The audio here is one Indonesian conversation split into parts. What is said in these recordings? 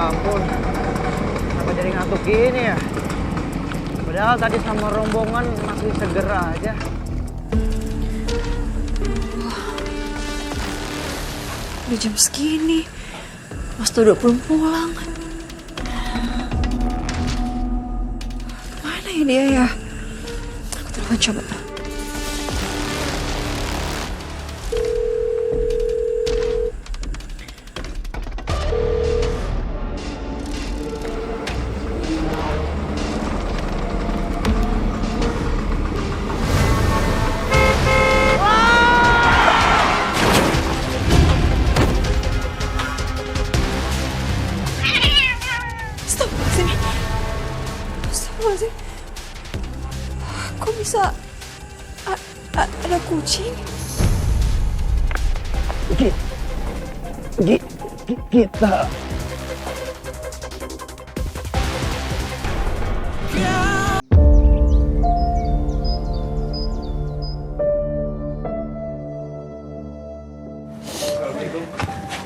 ampun. Kenapa jadi ngantuk gini ya? Padahal tadi sama rombongan masih seger aja. Udah jam segini, Mas Dodo belum pulang. Mana ya dia ya? Aku telepon coba. Kok bisa ada kucing? Kita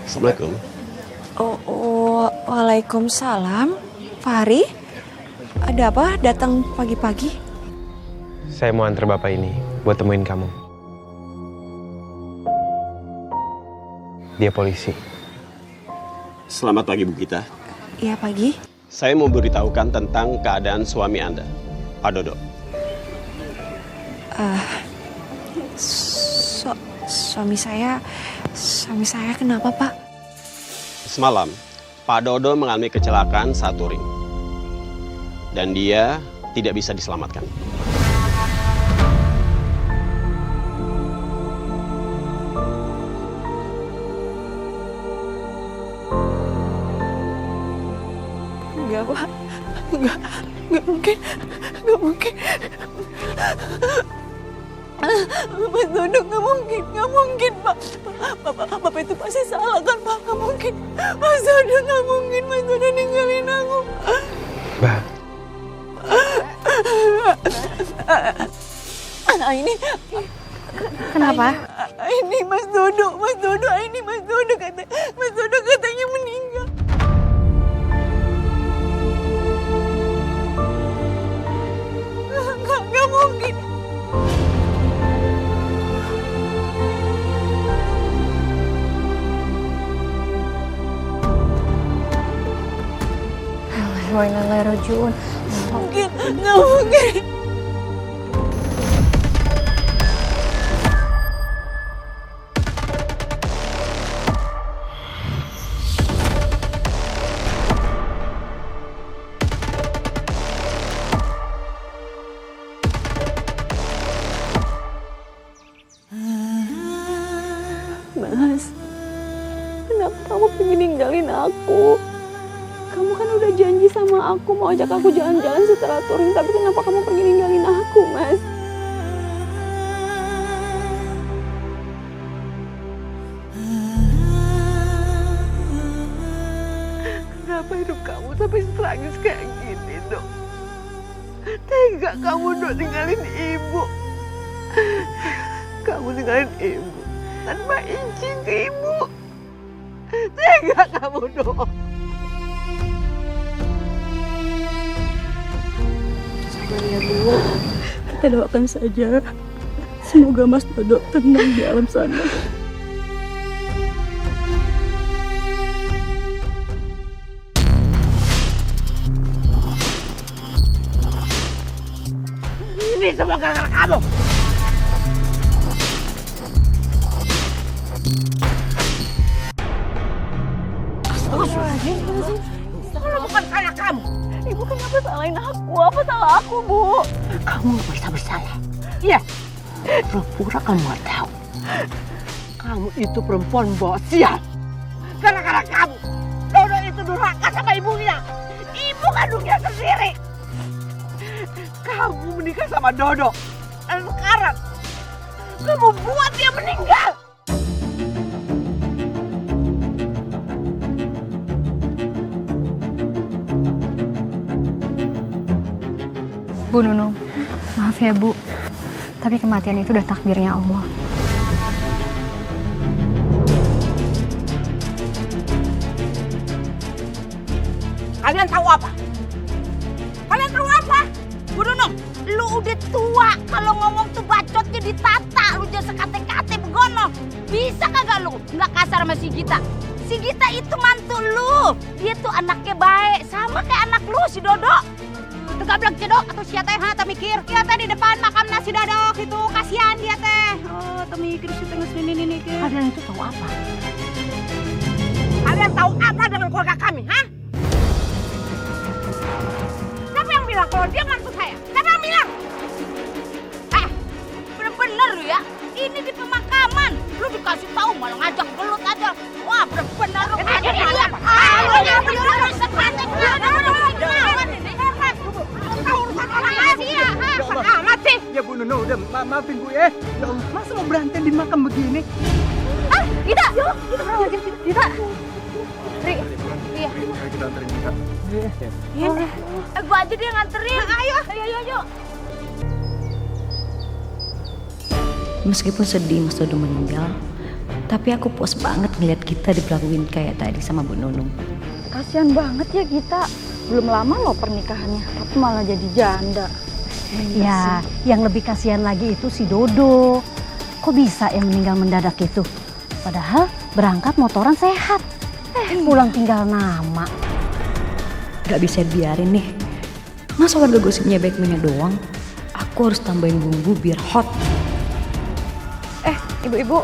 Assalamualaikum. Waalaikumsalam. Fahri, ada apa datang pagi-pagi? Saya mau antar bapak ini buat temuin kamu. Dia polisi. Selamat pagi Bu Gita. Iya pagi. Saya mau beritahukan tentang keadaan suami Anda, Pak Dodo. Suami saya kenapa Pak? Semalam, Pak Dodo mengalami kecelakaan saat touring. Dan dia tidak bisa diselamatkan. Enggak Pak, enggak mungkin. Mas Dodo nggak mungkin Pak. Bapak itu pasti salah kan Pak, nggak mungkin. Mas Dodo nggak mungkin, Mas Dodo ninggalin aku. Bah. Ini Kenapa? ini Mas Dodo katanya meninggal. Nggak mungkin. Wa inna ilaihi raji'un. Nggak mungkin. Mas, kenapa kamu pengen ninggalin aku? Kamu kan udah janji sama aku mau ajak aku jalan-jalan setelah touring, tapi kenapa kamu pergi ninggalin aku, Mas? Kenapa hidup kamu sampai tragis kayak gini, Dok? Tega kamu, Dok, tinggalin ibu. Kamu tinggalin ibu tanpa izin ke ibu. Tega kamu, Dok. Ya Bu, kita doakan saja. Semoga Mas Dodo tenang di alam sana. ini semua gara-gara kamu. Kalau bukan karena kamu. Ibu kenapa salahin aku? Apa salah aku, Bu? Kamu bisa bersalah. Iya. Pura-pura kamu nggak tahu. Kamu itu perempuan bawa sial. Gara-gara kamu, Dodo itu durhaka sama ibunya. Ibu kandungnya sendiri. Kamu menikah sama Dodo. Dan sekarang, kamu buat dia meninggal. Bu Nunung, maaf ya Bu, tapi kematian itu udah takdirnya Allah. Kalian tahu apa? Kalian tahu apa? Bu Nunung, Lu udah tua, kalau ngomong tuh bacotnya ditata, lu jangan sekate-kate begono. Bisa kagak lu nggak kasar sama si Gita? Si Gita itu mantu lu, dia tuh anaknya baik, sama kayak anak lu si Dodo. Itu gablek cedok atau si teh tak mikir? Iya teh di depan makam nasi Dodo itu kasihan dia teh. Oh, tak mikir si teh ngesini ke. Kalian itu tahu apa? Kalian tahu apa dengan keluarga kami, ha? Siapa yang bilang kalau dia mantu saya? Siapa yang bilang? Bener-bener lu ya, ini di pemakaman. Lu dikasih tahu malah ngajak gelut aja. Wah, bener-bener lu aja malah. Lu ngapus sekate Ya Bu Nunu, udah maafin Bu ya. Ya Allah, masa mau berantem di makam begini? Ah, Gita! Gita! Ri, iya. Kita anterin Gita. Iya. Gua aja dia nganterin. Ayo. Meskipun sedih Mas Dodo meninggal, tapi aku puas banget ngeliat kita diperlakuin kayak tadi sama Bu Nunung. Kasian banget ya kita. Belum lama loh pernikahannya, tapi malah jadi janda. Ya, yang lebih kasihan lagi itu si Dodo. Kok bisa yang meninggal mendadak itu? Padahal berangkat motoran sehat. Pulang tinggal nama. Gak bisa biarin nih. Masa warga gosipnya Batman-nya doang? Aku harus tambahin bumbu biar hot. Ibu-ibu.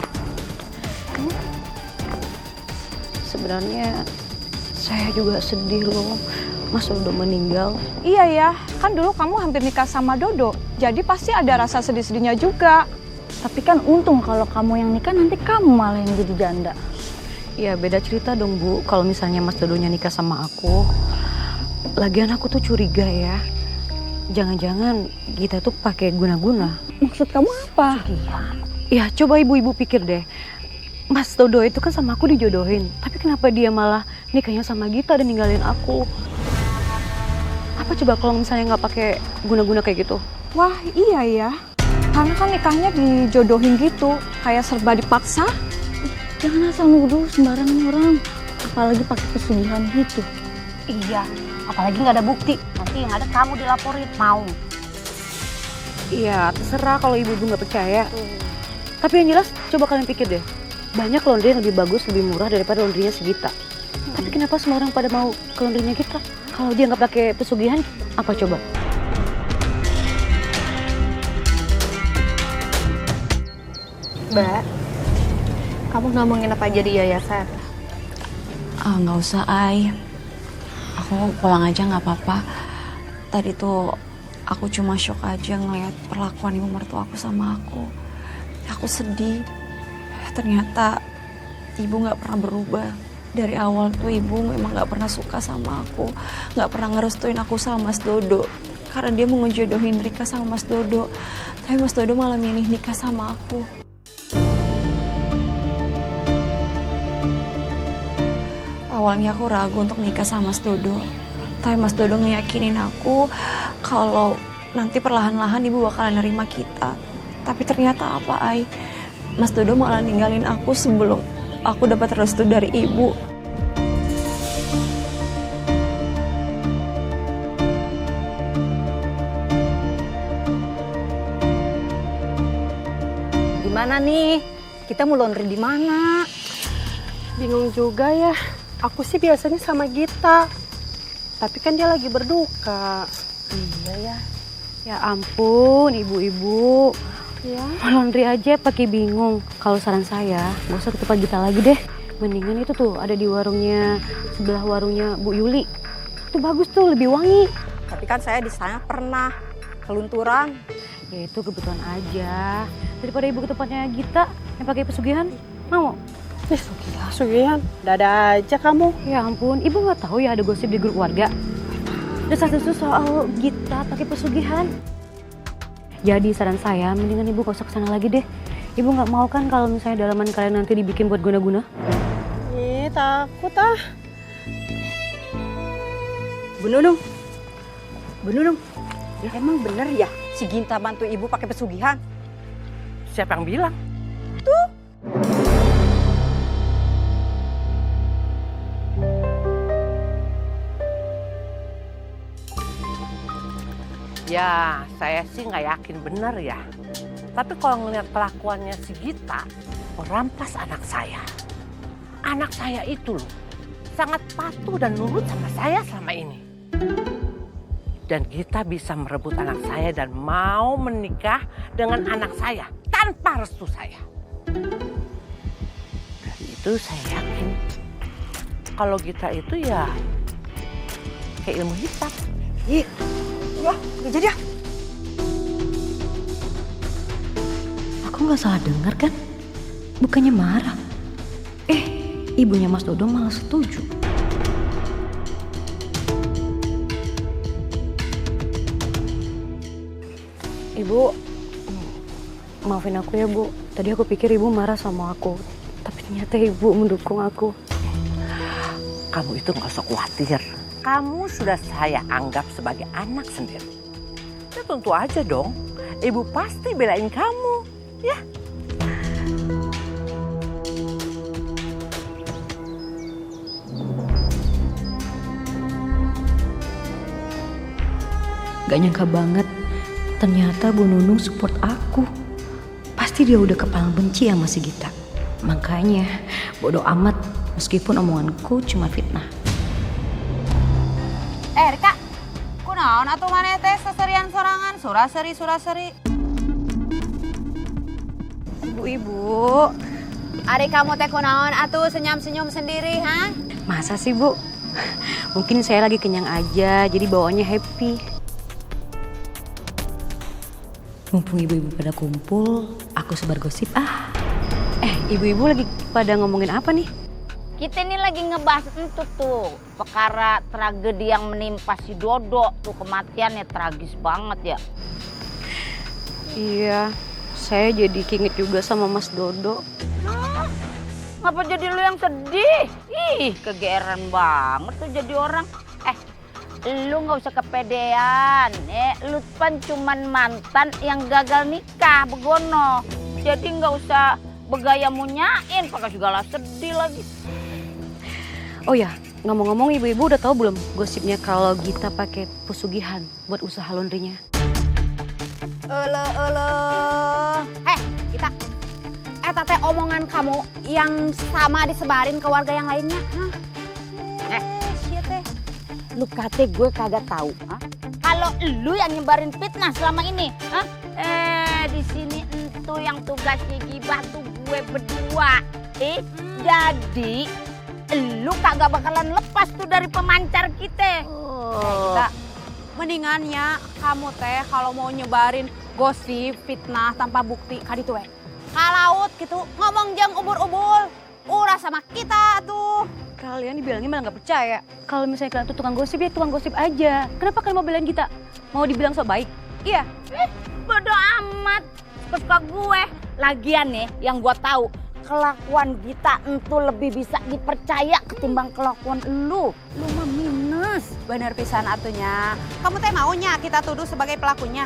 Sebenarnya saya juga sedih loh. Mas Dodo meninggal. Iya ya, kan dulu kamu hampir nikah sama Dodo. Jadi pasti ada rasa sedih-sedihnya juga. Tapi kan untung kalau kamu yang nikah nanti kamu malah yang jadi janda. Ya beda cerita dong Bu, kalau misalnya Mas Dodonya nikah sama aku. Lagian aku tuh curiga ya. Jangan-jangan kita tuh pakai guna-guna. Maksud kamu apa? Ya coba ibu-ibu pikir deh. Mas Dodo itu kan sama aku dijodohin. Tapi kenapa dia malah nikahnya sama Gita dan ninggalin aku? Apa coba kalau misalnya nggak pakai guna-guna kayak gitu? Wah iya ya, karena kan nikahnya dijodohin gitu, kayak serba dipaksa. Jangan asal nuduh sembarangan orang. Apalagi pakai pesugihan gitu. Iya, apalagi nggak ada bukti. Nanti yang ada kamu dilaporin, mau. Iya, terserah kalau ibu-ibu nggak percaya. Tapi yang jelas, coba kalian pikir deh. Banyak laundry yang lebih bagus, lebih murah daripada laundrynya si Gita. Tapi kenapa semua orang pada mau ke laundrynya Gita? Kalau dia nggak pakai pesugihan, apa coba? Mbak, kamu ngomongin apa aja di yayasan? Nggak usah, Ai. Aku pulang aja nggak apa-apa. Tadi tuh aku cuma shock aja ngeliat perlakuan ibu mertua aku sama aku. Aku sedih. Ternyata ibu nggak pernah berubah. Dari awal tuh ibu memang nggak pernah suka sama aku. Nggak pernah ngerestuin aku sama Mas Dodo. Karena dia mau ngejodohin Rika sama Mas Dodo. Tapi Mas Dodo malah milih nikah sama aku. Awalnya aku ragu untuk nikah sama Mas Dodo. Tapi Mas Dodo ngeyakinin aku kalau nanti perlahan-lahan ibu bakalan nerima kita. Tapi ternyata apa, Ai? Mas Dodo malah ninggalin aku sebelum aku dapat restu dari ibu. Gimana nih? Kita mau laundry di mana? Bingung juga ya. Aku sih biasanya sama Gita. Tapi kan dia lagi berduka. Iya ya. Ya ampun, ibu-ibu. Ya. Laundry aja pakai bingung. Kalau saran saya, nggak usah ke tempat Gita lagi deh. Mendingan itu tuh ada di warungnya sebelah warungnya Bu Yuli. Itu bagus tuh, lebih wangi. Tapi kan saya di sana pernah kelunturan. Ya itu kebetulan aja. Daripada ibu ke tempatnya Gita yang pakai pesugihan, mau? Sugihan, dada aja kamu. Ya ampun, ibu nggak tahu ya ada gosip di grup warga. Desas-desus soal Gita pakai pesugihan. Jadi saran saya, mendingan ibu gak usah kesana lagi deh. Ibu nggak mau kan kalau misalnya dalaman kalian nanti dibikin buat guna-guna? Ih, takut ah. Bu Nunung, Ya, emang bener ya si Ginta bantu ibu pakai pesugihan? Siapa yang bilang? Ya, saya sih nggak yakin benar ya. Tapi kalau ngelihat kelakuannya si Gita, merampas anak saya. Anak saya itu loh, sangat patuh dan nurut sama saya selama ini. Dan Gita bisa merebut anak saya dan mau menikah dengan anak saya tanpa restu saya. Dan itu saya yakin kalau Gita itu ya kayak ilmu hitam. Ih, ya, gak jadi ya. Aku nggak salah dengar kan? Bukannya marah. Ibunya Mas Dodo malah setuju. Ibu, maafin aku ya Bu. Tadi aku pikir Ibu marah sama aku. Tapi ternyata Ibu mendukung aku. Kamu itu nggak usah khawatir. Kamu sudah saya anggap sebagai anak sendiri. Ya tentu aja dong. Ibu pasti belain kamu. Ya. Gak nyangka banget, ternyata Bu Nunung support aku. Pasti dia udah kepala benci sama si Gita. Makanya bodoh amat meskipun omonganku cuma fitnah. Rika, kunaon atuh maneh teh seserian sorangan, suraseri. Ibu-ibu, ari kamu teh kunaon atuh senyum-senyum sendiri, ha? Masa sih Bu? Mungkin saya lagi kenyang aja, jadi bawaannya happy. Mumpung ibu-ibu pada kumpul, aku sebar gosip ah. Ibu-ibu lagi pada ngomongin apa nih? Kita ini lagi ngebahas itu tuh perkara tragedi yang menimpa si Dodo tuh, kematiannya tragis banget ya. Iya, saya jadi keinget juga sama Mas Dodo. Ngapa jadi lu yang sedih? Ih, kegeeran banget tuh jadi orang. Lu nggak usah kepedean, lu kan cuman mantan yang gagal nikah begono. Jadi nggak usah bergaya munyain, pakai segala sedih lagi. Oh ya, ngomong-ngomong ibu-ibu udah tahu belum gosipnya kalau Gita pakai pesugihan buat usaha laundrynya? Gita, teh omongan kamu yang sama disebarin ke warga yang lainnya, hah? Lu kate gue kagak tahu, kalau lu yang nyebarin fitnah selama ini, di sini entu yang tugasnya gibah tuh gue berdua, jadi lu kagak bakalan lepas tuh dari pemancar kita. Kita mendingannya kamu teh kalau mau nyebarin gosip fitnah tanpa bukti kaditu we. Kalaut gitu ngomong jang ubur-ubur, uras sama kita tuh. Kalian dibilangnya malah nggak percaya. Kalau misalnya kalian tuh tukang gosip ya tukang gosip aja. Kenapa kalian mau belain Gita? Mau dibilang so baik? Iya. Bodoh amat, suka gue. Lagian nih yang gue tahu, kelakuan Gita itu lebih bisa dipercaya ketimbang kelakuan lu. Lu mah minus. Bener pisan atunya. Kamu teh maunya kita tuduh sebagai pelakunya.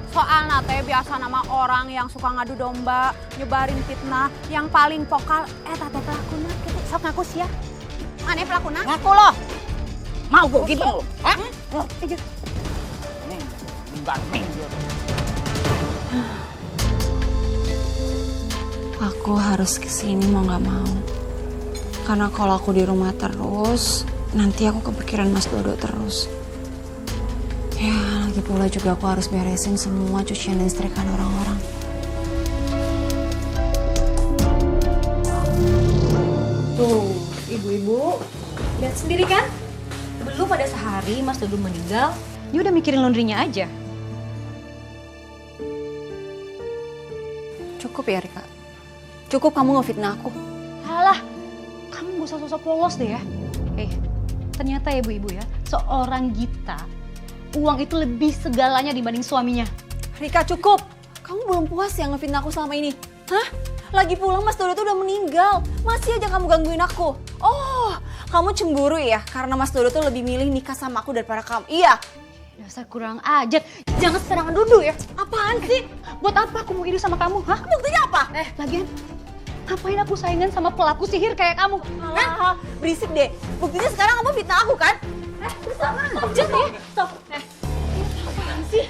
Soalnya teh biasa nama orang yang suka ngadu domba, nyebarin fitnah, yang paling vokal teh pelakunya. Kita sok ngaku sih ya. Mana pelakunya? Ngaku lo. Mau gue gitu lo? Hah? Aku harus kesini mau gak mau. Karena kalau aku di rumah terus, nanti aku kepikiran Mas Dodo terus. Ya, lagi pula juga aku harus beresin semua cucian dan setrikaan orang-orang. Tuh, ibu-ibu, lihat sendiri kan? Belum pada sehari Mas Dodo meninggal, dia udah mikirin laundrynya aja. Cukup ya, Rika. Cukup kamu ngefitnah aku. Alah, kamu gak usah sosok polos deh ya. Ternyata ya ibu-ibu ya, seorang Gita, uang itu lebih segalanya dibanding suaminya. Rika, cukup. Kamu belum puas ya ngefitnah aku selama ini? Hah? Lagi pulang Mas Dodo tuh udah meninggal. Masih aja kamu gangguin aku. Oh, kamu cemburu ya? Karena Mas Dodo tuh lebih milih nikah sama aku daripada kamu. Iya. Dasar kurang ajar. Jangan serangan dulu ya. Apaan sih? Buat apa aku mau iri sama kamu? Hah? Buktinya apa? Lagian, ngapain aku saingan sama pelaku sihir kayak kamu? Hah? Berisik deh. Buktinya sekarang kamu fitnah aku kan? Jangan ya. Stop. Apaan sih?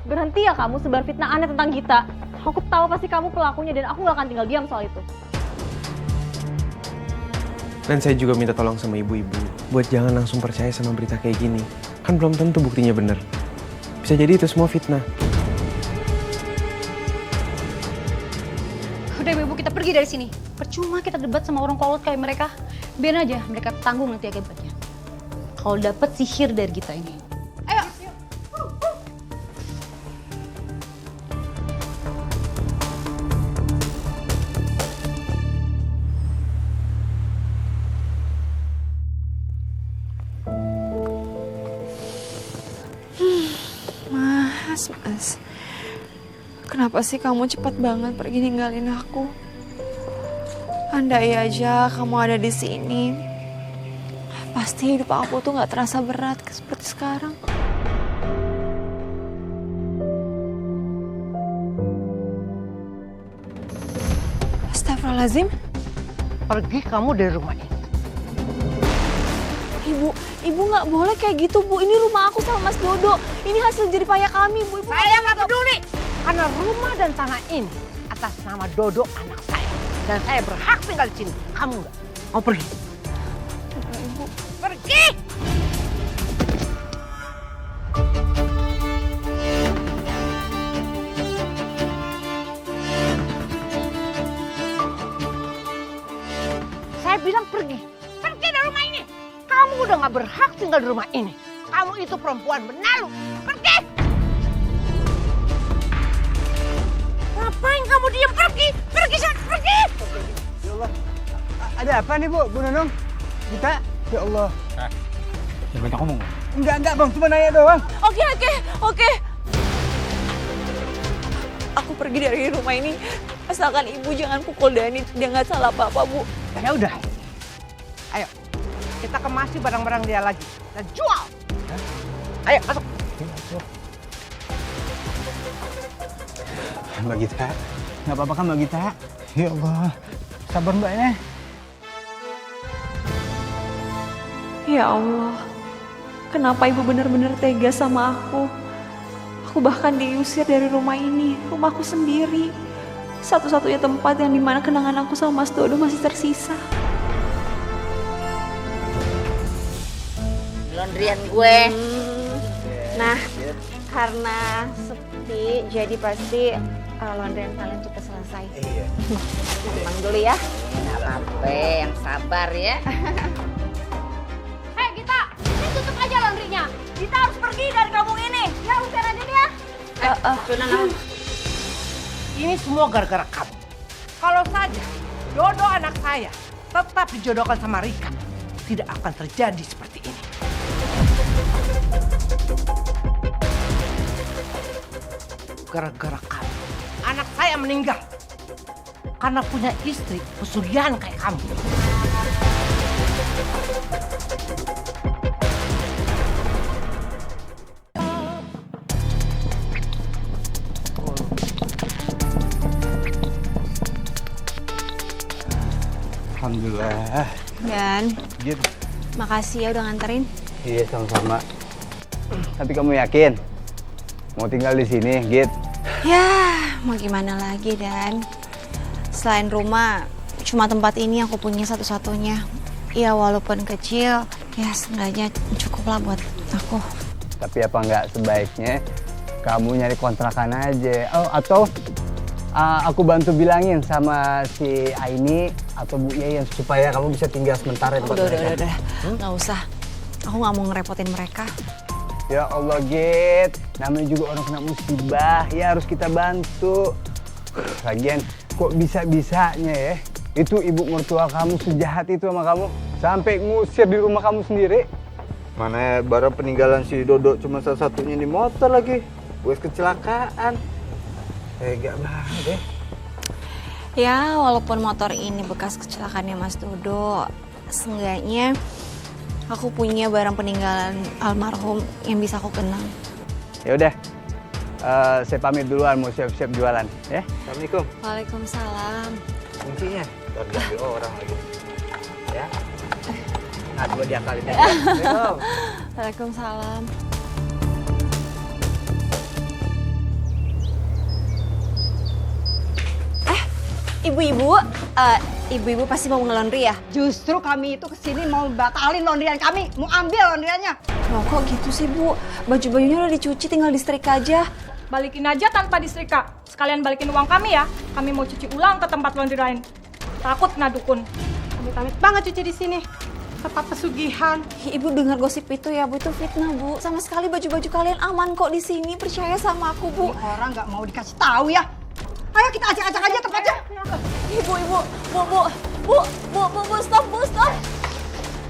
Berhenti ya kamu sebar fitnah aneh tentang Gita. Aku tahu pasti kamu pelakunya dan aku gak akan tinggal diam soal itu. Dan saya juga minta tolong sama ibu-ibu buat jangan langsung percaya sama berita kayak gini. Kan belum tentu buktinya bener. Bisa jadi itu semua fitnah. Udah ibu, kita pergi dari sini. Percuma kita debat sama orang kolot kayak mereka. Biar aja mereka tanggung nanti akibatnya. Kalau dapat sihir dari Gita ini. Ayo. Mas. Kenapa sih kamu cepat banget pergi ninggalin aku? Andai aja kamu ada di sini, pasti hidup aku tuh nggak terasa berat seperti sekarang. Astagfirullahaladzim. Pergi kamu dari rumah ini. Ibu nggak boleh kayak gitu, Bu. Ini rumah aku sama Mas Dodo. Ini hasil jeripaya kami, Bu. Saya nggak peduli. Karena rumah dan tanah ini atas nama Dodo anak saya. Dan saya berhak tinggal di sini. Kamu nggak. Mau pergi. Ibu. Pergi! Saya bilang pergi. Pergi dari rumah ini. Kamu udah gak berhak tinggal di rumah ini. Kamu itu perempuan benalu. Pergi! Ngapain kamu diam? Pergi! Pergi sana! Pergi! Ya Allah. Ada apa nih Bu Nunung? Kita? Ya Allah. Jangan banyak ngomong. Enggak Bang, cuma nanya doang. Oke. Aku pergi dari rumah ini. Asalkan Ibu jangan pukul Dani. Dia nggak salah apa-apa, Bu. Ya udah. Ayo. Kita kemasi barang-barang dia lagi. Dan jual. Ayo masuk. Mbak Gita, nggak apa-apa kan Mbak Gita? Ya Allah, sabar Mbak ya. Ya Allah, kenapa Ibu benar-benar tega sama aku? Aku bahkan diusir dari rumah ini, rumahku sendiri. Satu-satunya tempat yang dimana kenangan aku sama Mas Dodo masih tersisa. Laundryan gue. Nah, karena sepi, jadi pasti laundryan kalian cepat selesai. Iya. Tenang dulu ya. Nggak apa-apa, yang sabar ya. Hei Gita, ini tutup aja laundrynya. Gita harus pergi dari kampung ini. Ya usir aja dia. Ini semua gara-gara kamu. Kalau saja Dodo anak saya tetap dijodohkan sama Rika, tidak akan terjadi seperti ini. Gara-gara kamu, anak saya meninggal karena punya istri pesugihan kayak kamu. Alhamdulillah. Dan Git. makasih ya udah nganterin. Iya sama-sama. Tapi kamu yakin mau tinggal di sini, Git? Ya, mau gimana lagi, Dan? Selain rumah, cuma tempat ini aku punya satu-satunya. Ya walaupun kecil, ya seenggaknya cukuplah buat aku. Tapi apa nggak sebaiknya kamu nyari kontrakan aja? Oh, atau aku bantu bilangin sama si Aini atau Bu Yayan supaya kamu bisa tinggal sementara di tempat mereka. Udah. Nggak usah. Aku nggak mau ngerepotin mereka. Ya Allah, Git. Namanya juga orang kena musibah. Ya harus kita bantu. Lagian, kok bisa-bisanya ya? Itu ibu mertua kamu sejahat itu sama kamu. Sampai ngusir di rumah kamu sendiri. Mana barang peninggalan si Dodo cuma satu-satunya di motor lagi. Wes kecelakaan. Tega banget deh. Ya, walaupun motor ini bekas kecelakaannya Mas Dodo, seenggaknya aku punya barang peninggalan almarhum yang bisa aku kenang. Ya udah, saya pamit duluan mau siap-siap jualan, ya. Assalamualaikum. Waalaikumsalam. Kuncinya, ntar diambil orang lagi. Ya. Nah, coba diakalin ya. Waalaikumsalam. Ibu-ibu pasti mau nge-laundry ya? Justru kami itu kesini mau batalin laundryan kami, mau ambil laundryannya. Loh kok gitu sih Bu? Baju-bajunya udah dicuci, tinggal disetrika aja. Balikin aja tanpa disetrika. Sekalian balikin uang kami ya. Kami mau cuci ulang ke tempat laundry lain. Takut kena dukun. Amit-amit banget cuci di sini. Tempat pesugihan. Ibu dengar gosip itu ya Bu, itu fitnah Bu. Sama sekali baju-baju kalian aman kok di sini. Percaya sama aku Bu. Ini orang nggak mau dikasih tahu ya. Ayo kita acak-acak aja tempatnya. Ibu, stop.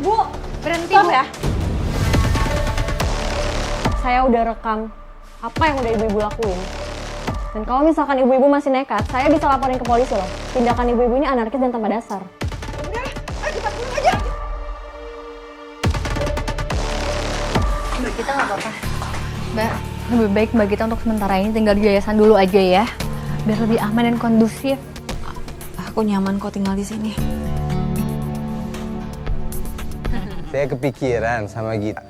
Bu, berhenti Bu ya. Saya udah rekam apa yang udah ibu-ibu lakuin. Dan kalau misalkan ibu-ibu masih nekat, saya bisa laporin ke polisi loh. Tindakan ibu-ibu ini anarkis dan tanpa dasar. Udah, ayo kita pulang aja. Mbak Gita nggak apa-apa. Mbak, lebih baik Mbak Gita untuk sementara ini tinggal di yayasan dulu aja ya. Biar lebih aman dan kondusif. Aku nyaman kok tinggal di sini. Saya kepikiran sama Gita.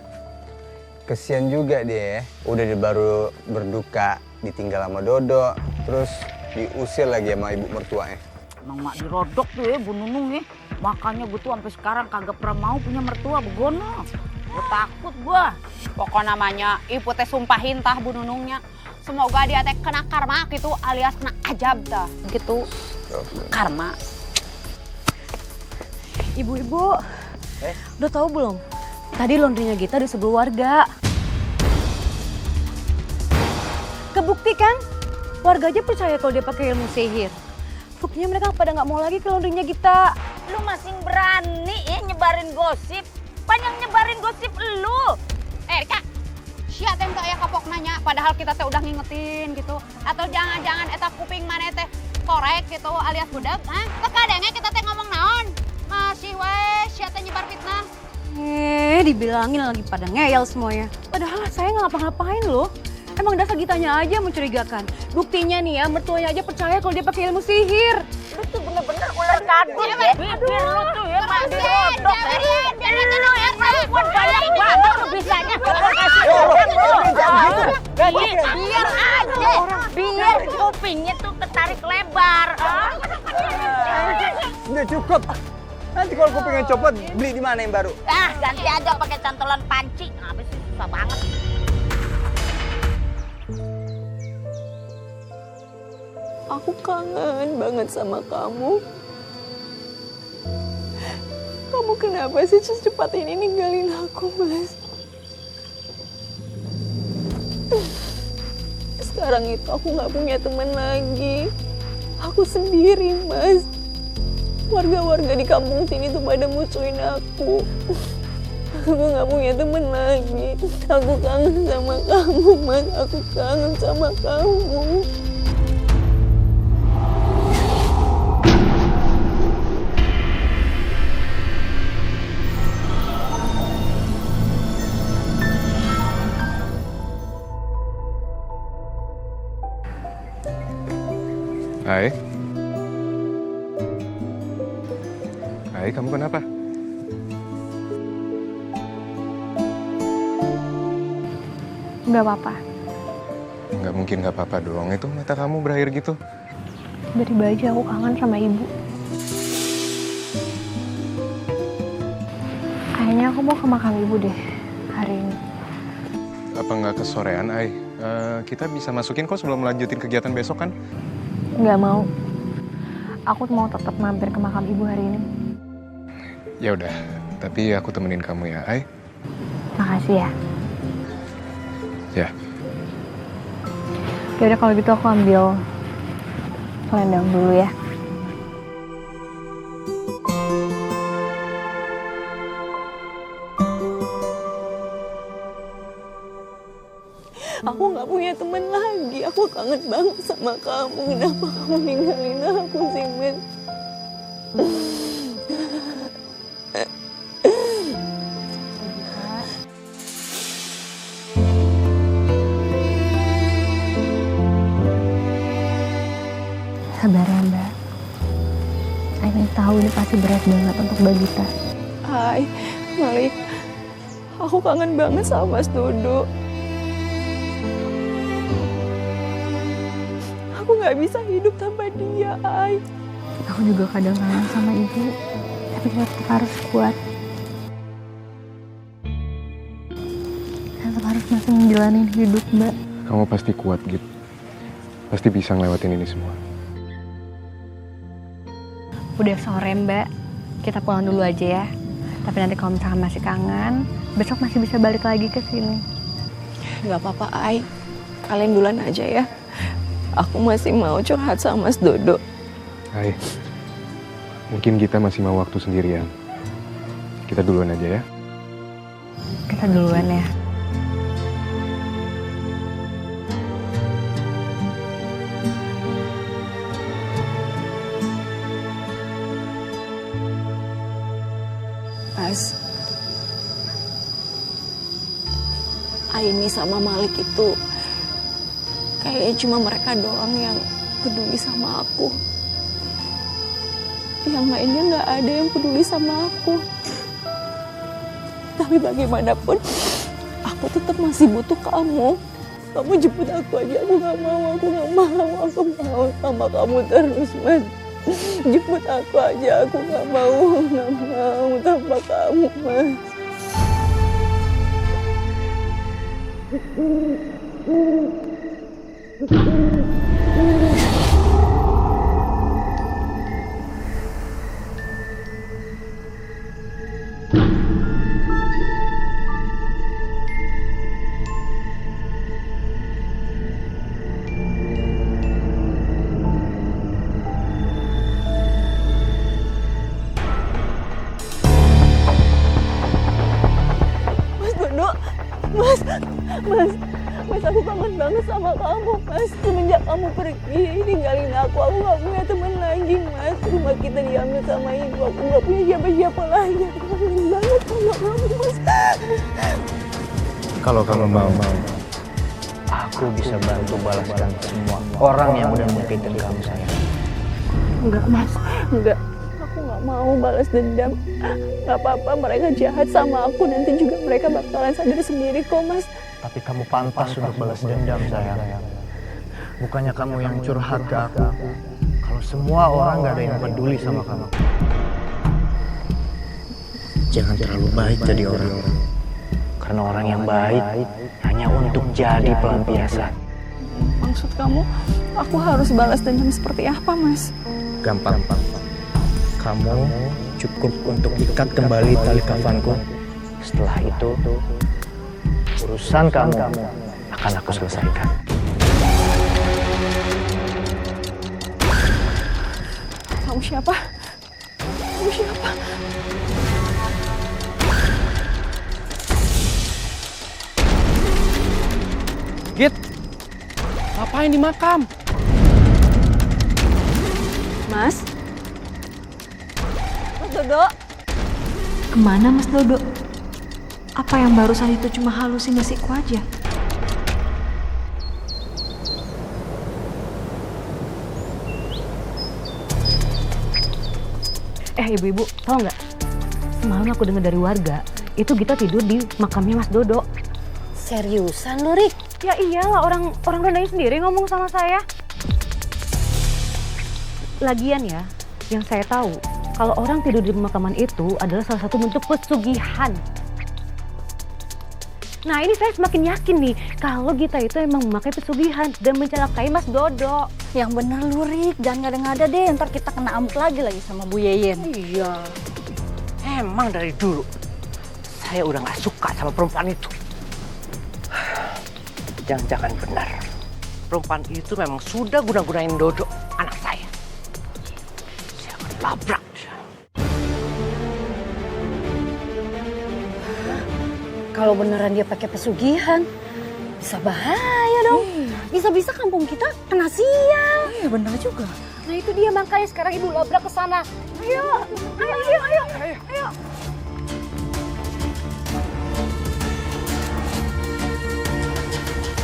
Kesian juga dia, udah baru berduka, ditinggal sama Dodo, terus diusir lagi sama ibu mertuanya. Emang mak dirodok tuh ya Bu Nunung ya. Makanya gue tuh sampai sekarang kagak pernah mau punya mertua begono. Gue takut gue. Pokok namanya ibu teh sumpahin tah Bu Nunungnya. Semoga dia teh kena karma gitu alias kena ajab tah. Gitu. Karma. Ibu-ibu, udah tahu belum? Tadi laundrynya Gita di sebelah warga. Kebukti kan? Warga aja percaya kalau dia pakai ilmu sihir. Buktinya mereka pada nggak mau lagi ke laundrynya Gita. Lu masih berani ya nyebarin gosip? Banyak nyebarin gosip lu. Kak, siapa yang kayak kapok nanya padahal kita teh udah ngingetin gitu. Atau jangan-jangan eta kuping mana teh korek gitu alias budak, Terkadangnya kita teh ngomong naon. Masih weh siapa nyebar fitnah. Dibilangin lagi pada ngeyel semuanya. Padahal saya nggak ngapa-ngapain loh. Emang dasar Gitanya aja mencurigakan. Buktinya nih ya, mertuanya aja percaya kalau dia pakai ilmu sihir. Lu tuh bener-bener ular kadut ya. Bibir lu tuh ya mak dirodok ya. Biar dulu ya perempuan banyak banget lu bisanya. Biar aja. Biar kupingnya tuh ketarik lebar. Udah cukup. Nanti kalau kupingnya copot, beli di mana yang baru? Ganti aja pakai cantolan panci. Apa sih susah banget. Aku kangen banget sama kamu. Kamu kenapa sih secepat ini ninggalin aku, Mas? Sekarang itu aku nggak punya teman lagi. Aku sendiri, Mas. Warga-warga di kampung sini tuh pada musuhin aku. Aku nggak punya teman lagi. Aku kangen sama kamu, Mas. Aku kangen sama kamu. Hai. Hai, kamu kenapa? Nggak apa-apa. Nggak mungkin nggak apa-apa dong. Itu mata kamu berair gitu. Dari baju aku kangen sama ibu. Kayaknya aku mau ke makam ibu deh hari ini. Apa nggak kesorean, Ai? Kita bisa masukin kok sebelum melanjutin kegiatan besok kan? Nggak mau. Aku mau tetap mampir ke makam ibu hari ini. Ya udah, tapi aku temenin kamu ya, Ai. Makasih ya. Ya. Ya udah kalau gitu aku ambil selendang dulu ya. Aku nggak punya teman lagi. Aku kangen banget sama kamu. Kenapa kamu ninggalin aku sih, Men? Sabar ya, Mbak. Aku tahu ini pasti berat banget untuk Mbak Gita. Hai, Malik. Aku kangen banget sama Mas Dodo. Aku nggak bisa hidup tanpa dia, Ai. Aku juga kadang kangen sama ibu, tapi tetap harus kuat. Tetap harus masih menjalani hidup, Mbak. Kamu pasti kuat, Git. Pasti bisa ngelewatin ini semua. Udah sore, Mbak. Kita pulang dulu aja ya. Tapi nanti kalau misalkan masih kangen, besok masih bisa balik lagi ke sini. Gak apa-apa, Ai. Kalian duluan aja ya. Aku masih mau curhat sama Mas Dodo. Hai, mungkin kita masih mau waktu sendirian. Kita duluan aja ya. Kita duluan ya. Mas, Aini sama Malik itu kayaknya cuma mereka doang yang peduli sama aku. Yang lainnya nggak ada yang peduli sama aku. Tapi bagaimanapun, aku tetap masih butuh kamu. Kamu jemput aku aja, aku nggak mau sama kamu terus, Mas. Jemput aku aja, aku nggak mau tanpa kamu, Mas. Mas, aku kangen banget sama kamu, Mas. Semenjak kamu pergi, ninggalin aku gak punya teman lagi, Mas. Rumah kita diambil sama ibu, aku gak punya siapa-siapa lagi. Aku kangen banget sama kamu, Mas. Kalau kamu mau, aku bisa bantu balaskan semua orang yang udah nyakitin kamu, sayang. Enggak, Mas. Enggak. Aku gak mau balas dendam. Gak apa-apa, mereka jahat sama aku. Nanti juga mereka bakalan sadar sendiri kok, Mas. Tapi kamu pantas untuk balas dendam, sayang. Bukannya kamu yang curhat ke aku. Kalau semua orang gak ada yang peduli sama kamu. Jangan terlalu baik jadi orang. Karena orang yang baik hanya untuk jadi pelampiasan. Maksud kamu, aku harus balas dendam seperti apa, Mas? Gampang. Kamu cukup untuk ikat kembali tali kafanku. Setelah itu, urusan kamu akan aku selesaikan. Kamu siapa? Kamu siapa? Git, ngapain di makam? Mas? Mas Dodo? Kemana Mas Dodo? Apa yang barusan itu cuma halusinasiku aja? Ibu-ibu, tau nggak? Semalam aku dengar dari warga, itu Gita tidur di makamnya Mas Dodo. Seriusan lu, Rik? Ya iyalah, orang Rondanya sendiri ngomong sama saya. Lagian ya, yang saya tahu, kalau orang tidur di pemakaman itu adalah salah satu bentuk pesugihan. Nah ini saya semakin yakin nih, kalau Gita itu emang memakai pesugihan dan mencelakai Mas Dodo. Yang bener lu, Rik. Jangan ngada-ngada deh, ntar kita kena amuk lagi sama Bu Yeyen. Iya. Emang dari dulu saya udah gak suka sama perempuan itu. Jangan-jangan benar. Perempuan itu memang sudah guna-gunain Dodo, anak saya. Saya akan labrak dia. Kalau beneran dia pakai pesugihan, bisa bahaya dong. Bisa-bisa kampung kita kena sial. Iya benar juga. Nah itu dia, makanya sekarang ibu labrak ke sana. Ayo.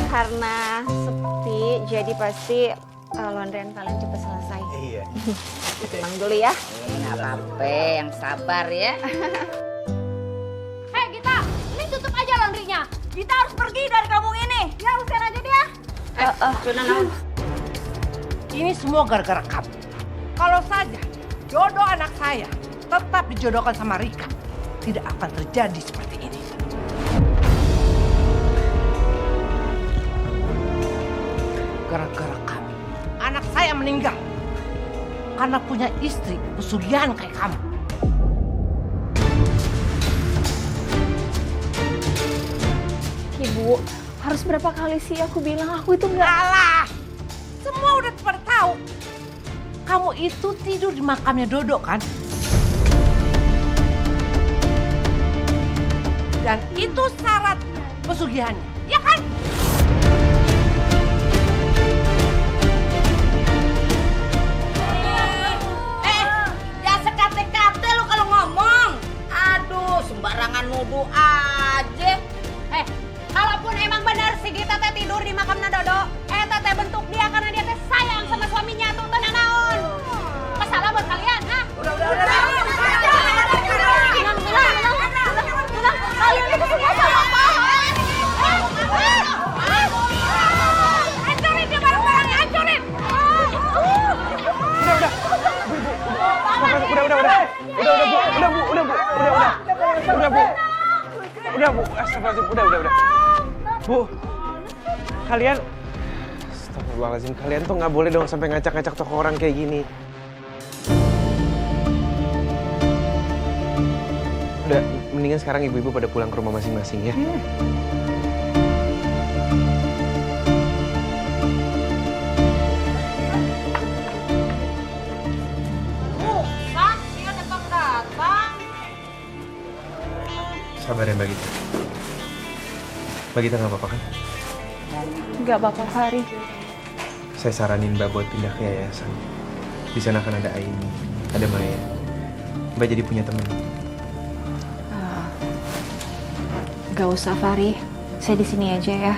Karena sepi, jadi pasti laundryan kalian cepat selesai. Iya. Pulang dulu ya. Nggak apa-apa, yang sabar ya. Hei Gita, ini tutup aja laundrynya. Gita harus pergi dari kampung ini. Ya usir aja dia. Ini semua gara-gara kamu. Kalau saja Dodo anak saya tetap dijodohkan sama Rika, tidak akan terjadi seperti ini. Gara-gara kamu, anak saya meninggal karena punya istri pesugihan kayak kamu. Ibu, harus berapa kali sih aku bilang aku itu nggak... Alah, semua udah pada tahu. Kamu itu tidur di makamnya Dodo kan? Dan itu syarat pesugihannya, ya kan? Ya sekate-kate lu kalau ngomong. Aduh, sembarangan nuduh aja. Kalaupun emang benar si Gita teh tidur di makamna Dodo, eta teh bentuk dia karena dia teh sayang sama suaminya tuh tenang naon. Masalah buat kalian, ha? Udah. Kalian itu semua salah paham. Hancurin dia barang-barangnya, hancurin. Udah Bu, astagfirullahaladzim, udah. Bu, kalian, astagfirullahaladzim, kalian tuh nggak boleh dong sampai ngacak-ngacak toko orang kayak gini. Udah, mendingan sekarang ibu-ibu pada pulang ke rumah masing-masing ya. Dia datang. Sabar ya Mbak Gita. Mbak Gita nggak apa-apa kan? Nggak apa-apa, Fari. Saya saranin Mbak buat pindah ke yayasan. Di sana kan ada Aini, ada Maya. Mbak jadi punya teman. Nggak usah, Fari. Saya di sini aja ya.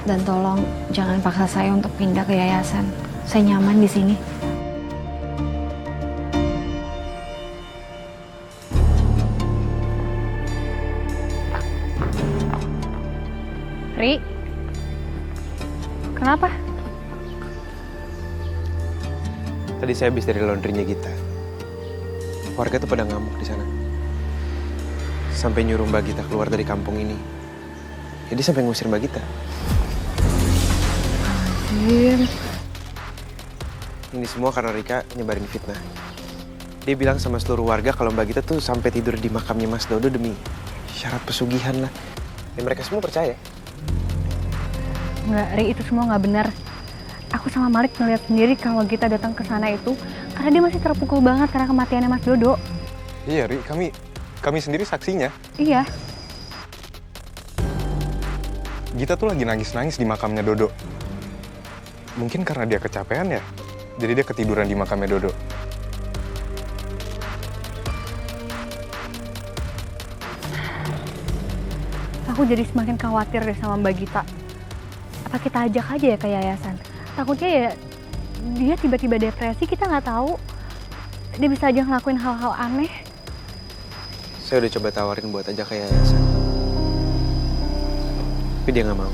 Dan tolong jangan paksa saya untuk pindah ke yayasan. Saya nyaman di sini. Ri, kenapa? Tadi saya habis dari laundrynya Gita. Warga tuh pada ngamuk di sana. Sampai nyuruh Mbak Gita keluar dari kampung ini. Jadi sampai ngusir Mbak Gita. Ini semua karena Rika nyebarin fitnah. Dia bilang sama seluruh warga kalau Mbak Gita tuh sampai tidur di makamnya Mas Dodo demi syarat pesugihan lah. Dan mereka semua percaya. Nggak, Ri, itu semua nggak benar. Aku sama Malik ngeliat sendiri kalau kita datang ke sana itu karena dia masih terpukul banget karena kematiannya Mas Dodo. Iya, Ri, kami sendiri saksinya. Iya. Gita tuh lagi nangis-nangis di makamnya Dodo. Mungkin karena dia kecapean ya, jadi dia ketiduran di makamnya Dodo. Aku jadi semakin khawatir deh sama Mbak Gita. Apa kita ajak aja ya ke yayasan? Takutnya ya dia tiba-tiba depresi, kita nggak tahu. Dia bisa aja ngelakuin hal-hal aneh. Saya udah coba tawarin buat ajak ke yayasan. Tapi dia nggak mau.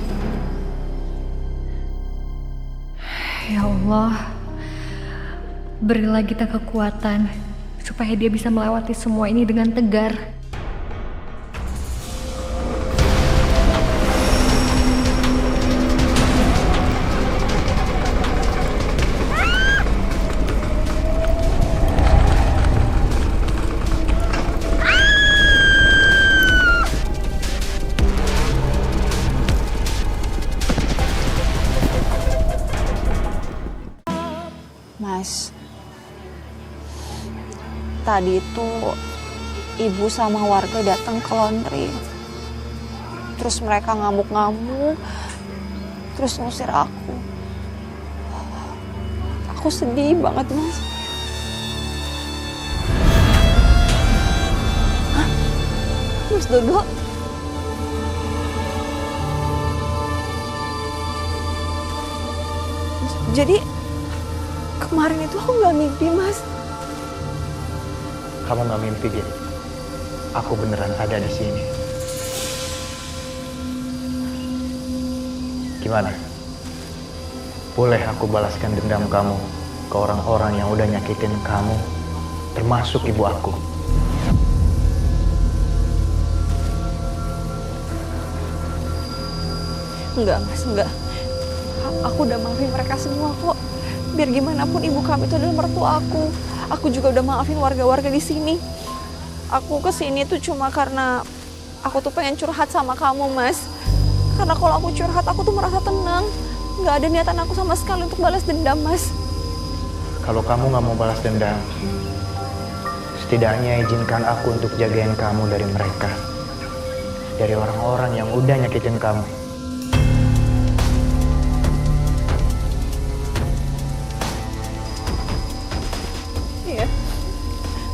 Ya Allah, berilah kita kekuatan supaya dia bisa melewati semua ini dengan tegar. Mas, tadi itu ibu sama warga datang ke laundry. Terus mereka ngamuk-ngamuk, terus ngusir aku. Aku sedih banget, Mas. Hah? Mas Dodo? Jadi kemarin itu aku nggak mimpi, Mas. Kamu nggak mimpi, Giri. Aku beneran ada di sini. Gimana? Boleh aku balaskan dendam kamu ke orang-orang yang udah nyakitin kamu, termasuk ibu aku. Enggak, Mas, enggak. Aku udah maafin mereka semua kok. Biar gimana pun ibu kamu itu adalah mertua aku. Aku juga udah maafin warga-warga di sini. Aku kesini tuh cuma karena aku tuh pengen curhat sama kamu, Mas. Karena kalau aku curhat, aku tuh merasa tenang. Nggak ada niatan aku sama sekali untuk balas dendam, Mas. Kalau kamu nggak mau balas dendam, setidaknya izinkan aku untuk jagain kamu dari mereka. Dari orang-orang yang udah nyakitin kamu. Iya,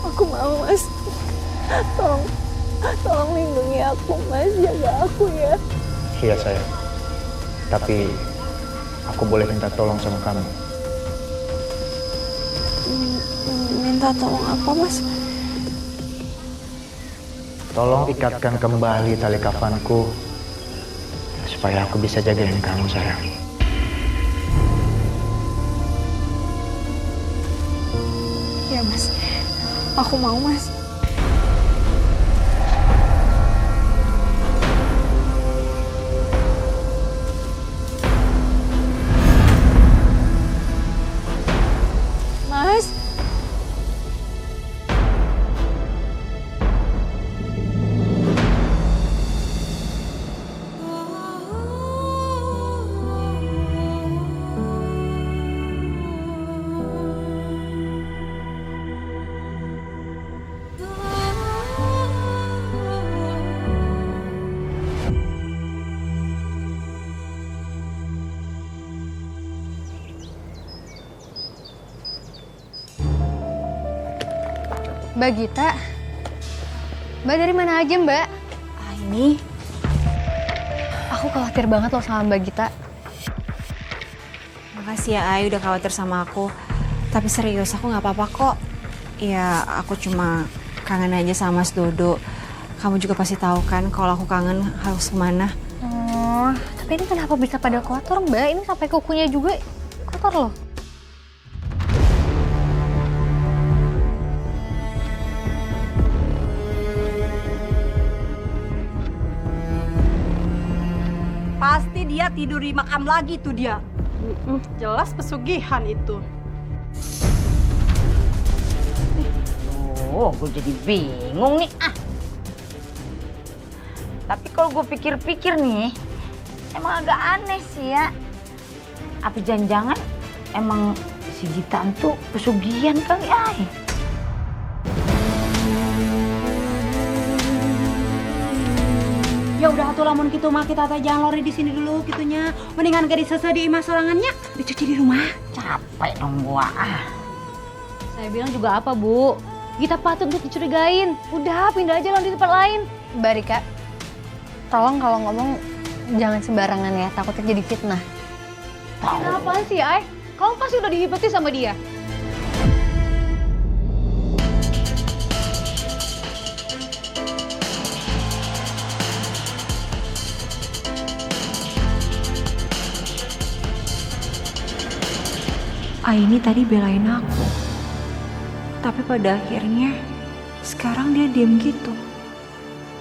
aku mau, Mas. Tolong lindungi aku, Mas. Jaga aku ya. Iya sayang. Tapi aku boleh minta tolong sama kamu. Minta tolong apa, Mas? Tolong ikatkan kembali tali kafanku supaya aku bisa jagain kamu, sayang. Iya, Mas. Aku mau, Mas. Mas. Mbak Gita, Mbak dari mana aja Mbak? Ini Aku khawatir banget loh sama Mbak Gita. makasih ya, Ai, udah khawatir sama aku. Tapi serius, aku nggak apa-apa kok. Ya, aku cuma kangen aja sama Mas Dodo. Kamu juga pasti tahu kan kalau aku kangen harus kemana. Oh, tapi ini kenapa bisa pada kotor Mbak? Ini sampai kukunya juga kotor loh. Pasti dia tidur di makam lagi tuh dia. Jelas pesugihan itu. Oh, gue jadi bingung nih. Tapi kalau gue pikir-pikir nih, emang agak aneh sih ya. Apa jangan-jangan emang si Gita tuh pesugihan kali ay. Ya udah atuh lamun gitu mah kita teh jangan lori di sini dulu gitunya. Mendingan gadis sesuai di imah sorangannya dicuci di rumah. Capek dong gua. Saya bilang juga apa, Bu? Kita patut untuk dicurigain. Udah pindah aja di tempat lain. Mbak Rika, tolong kalau ngomong jangan sembarangan ya, takutnya jadi fitnah. Apaan sih, Ay? Kamu pasti udah dihipnotis sama dia. Aini tadi belain aku. Tapi pada akhirnya sekarang dia diem gitu.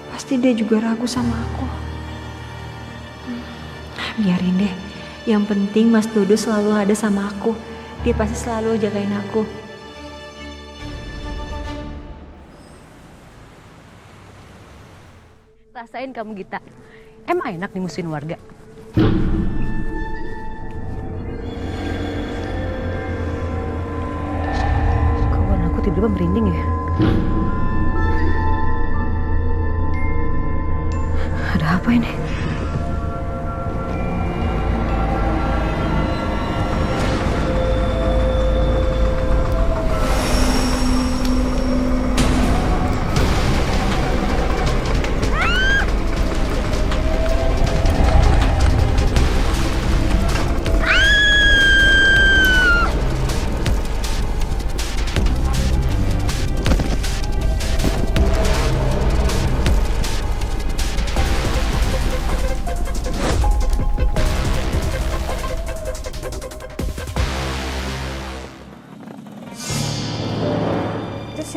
Pasti dia juga ragu sama aku. Biarin deh. Yang penting Mas Dodo selalu ada sama aku. Dia pasti selalu jagain aku. Rasain kamu, Gita. Emang enak dimusuhin warga? Kawan aku tiba-tiba merinding ya. Ada apa ini?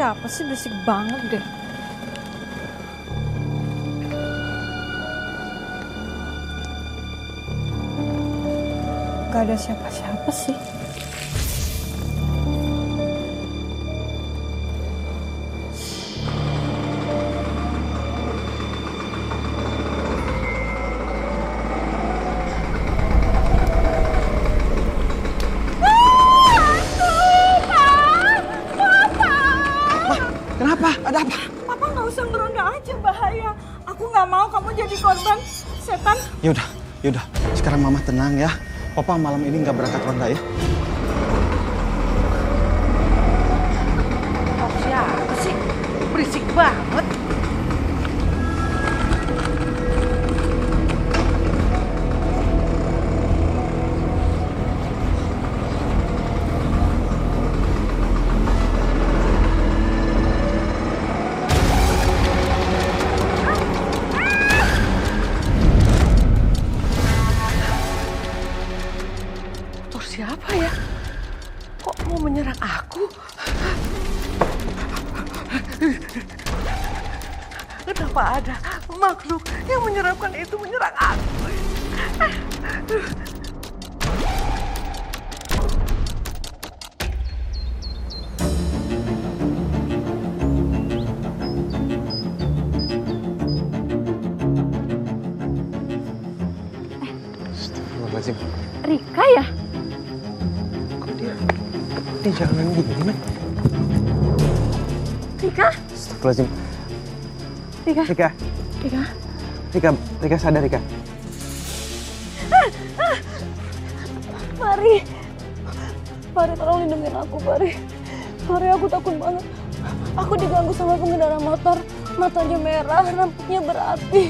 siapa sih? Berisik banget deh. Gak ada siapa-siapa sih. Kenapa? Ada apa? Papa nggak usah ngeronda aja, bahaya. Aku nggak mau kamu jadi korban setan. Yaudah. Sekarang Mama tenang ya. Papa malam ini nggak berangkat ronda ya. Oh, siapa sih? Berisik banget. Siapa ya? Kok mau menyerang aku? Kenapa ada makhluk yang menyeramkan itu menyerang aku? Astagfirullahaladzim. Rika ya? Ini jangan gini, Man. Rika? Astagfirullahaladzim. Rika? Rika sadar, Rika. Pari tolong lindungin aku, Pari, aku takut banget. Aku diganggu sama pengendara motor, matanya merah, rambutnya berapi.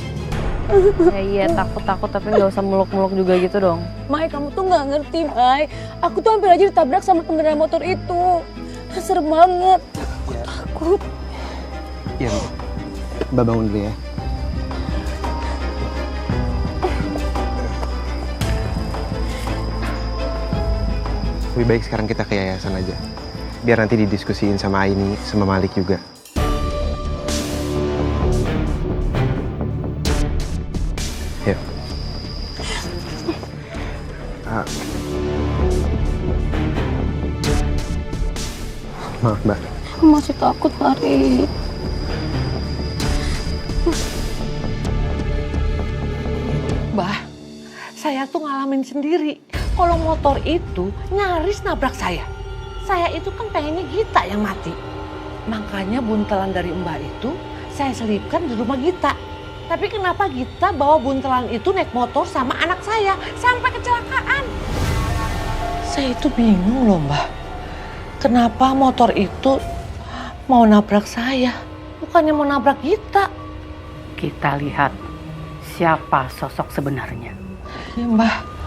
Iya, takut tapi nggak usah muluk-muluk juga gitu dong. Mai, kamu tuh nggak ngerti, Mai. Aku tuh hampir aja ditabrak sama pengendara motor itu. Serem banget. Aku takut. Iya, Mbak bangun dulu ya. Lebih baik sekarang kita ke yayasan aja. Biar nanti didiskusiin sama Aini, sama Malik juga. Yuk. Maaf, Mbak. Aku masih takut, Pari. Mbah, saya tuh ngalamin sendiri. Kalau motor itu nyaris nabrak saya. Saya itu kan pengennya Gita yang mati. Makanya buntelan dari Mbak itu saya selipkan di rumah Gita. Tapi kenapa Gita bawa buntelan itu naik motor sama anak saya sampai kecelakaan? Saya itu bingung loh, Mbak. Kenapa motor itu mau nabrak saya, bukannya mau nabrak Gita? Kita lihat siapa sosok sebenarnya. Ya, Mbah.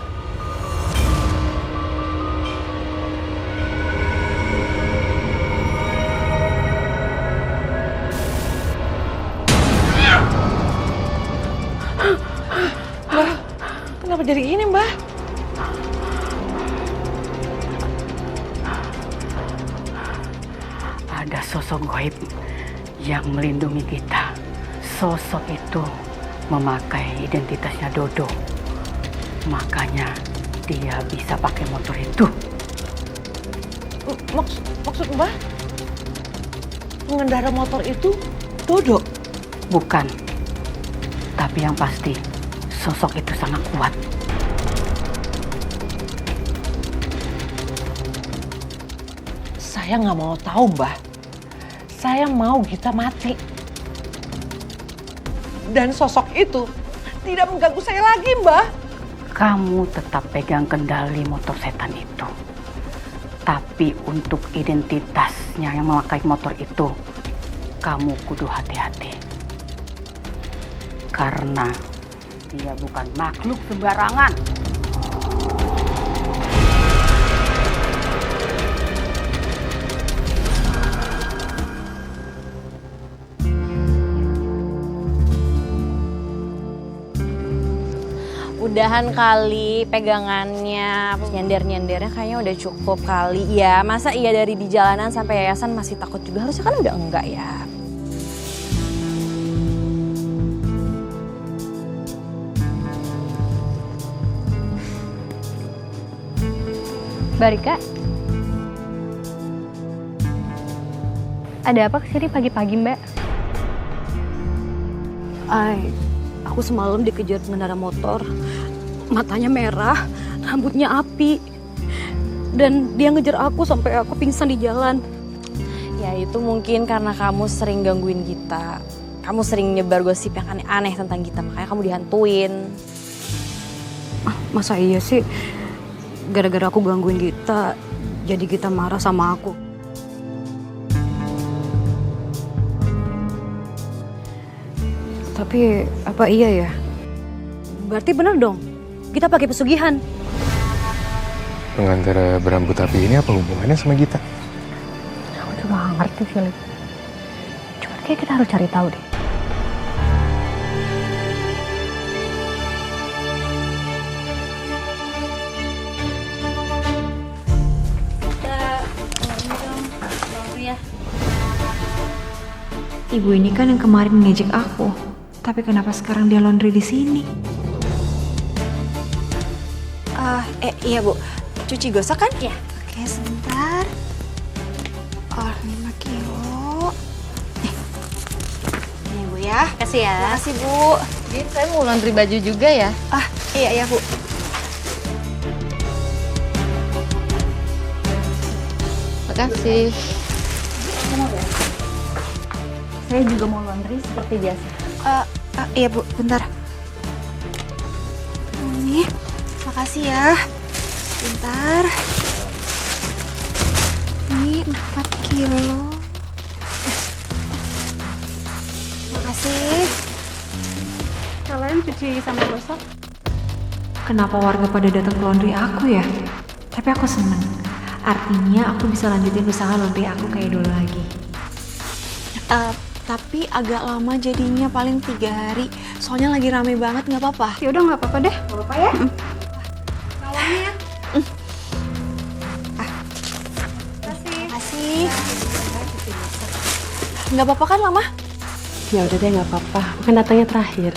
Mbah, kenapa jadi gini, Mbah? Ada sosok gaib yang melindungi kita. Sosok itu memakai identitasnya Dodo. Makanya dia bisa pakai motor itu. Maksud Mbah? Pengendara motor itu Dodo? Bukan. Tapi yang pasti sosok itu sangat kuat. Saya nggak mau tahu, Mbah. Saya mau Gita mati. Dan sosok itu tidak mengganggu saya lagi, Mbah. Kamu tetap pegang kendali motor setan itu. Tapi untuk identitasnya yang memakai motor itu, kamu kudu hati-hati. Karena dia bukan makhluk sembarangan. Udahan kali pegangannya, nyender-nyendernya kayaknya udah cukup kali. Ya, masa iya dari di jalanan sampai yayasan masih takut juga? Harusnya kan udah enggak ya. Mbak Rika? Ada apa kesini pagi-pagi, Mbak? Aku semalam dikejar pengendara motor, matanya merah, rambutnya api, dan dia ngejar aku sampai aku pingsan di jalan. Ya itu mungkin karena kamu sering gangguin Gita. Kamu sering nyebar gosip yang aneh-aneh tentang Gita, makanya kamu dihantuin. Masa iya sih? Gara-gara aku gangguin Gita, jadi Gita marah sama aku. Tapi apa iya ya? Berarti bener dong, kita pakai pesugihan. Pengantar berambut api ini apa hubungannya sama Gita? Aku juga gak ngerti, Philip. Cuma kayak kita harus cari tahu deh. Ibu ini kan yang kemarin ngejek aku. Tapi kenapa sekarang dia laundry di sini? Iya Bu, cuci gosok kan? Iya. Oke, sebentar. 5 kilo. Nih Bu ya. Kasih ya. Makasih Bu. Jadi saya mau laundry baju juga ya? Iya Bu. Makasih. Saya juga mau laundry seperti biasa. Iya Bu, bentar. Nih, makasih ya. Bentar. Ini 4 kilo. Makasih. Kalian cuci sama gosok? Kenapa warga pada datang ke laundry aku ya? Tapi aku seneng. Artinya aku bisa lanjutin usaha laundry aku kayak dulu lagi. Tapi agak lama jadinya, paling 3 hari. Soalnya lagi rame banget, nggak apa-apa. Ya udah nggak apa-apa deh. Nggak apa-apa ya. Nawangnya ya. Makasih. Nggak apa-apa kan Mama? Ya udah deh, nggak apa-apa. Bukan datangnya terakhir.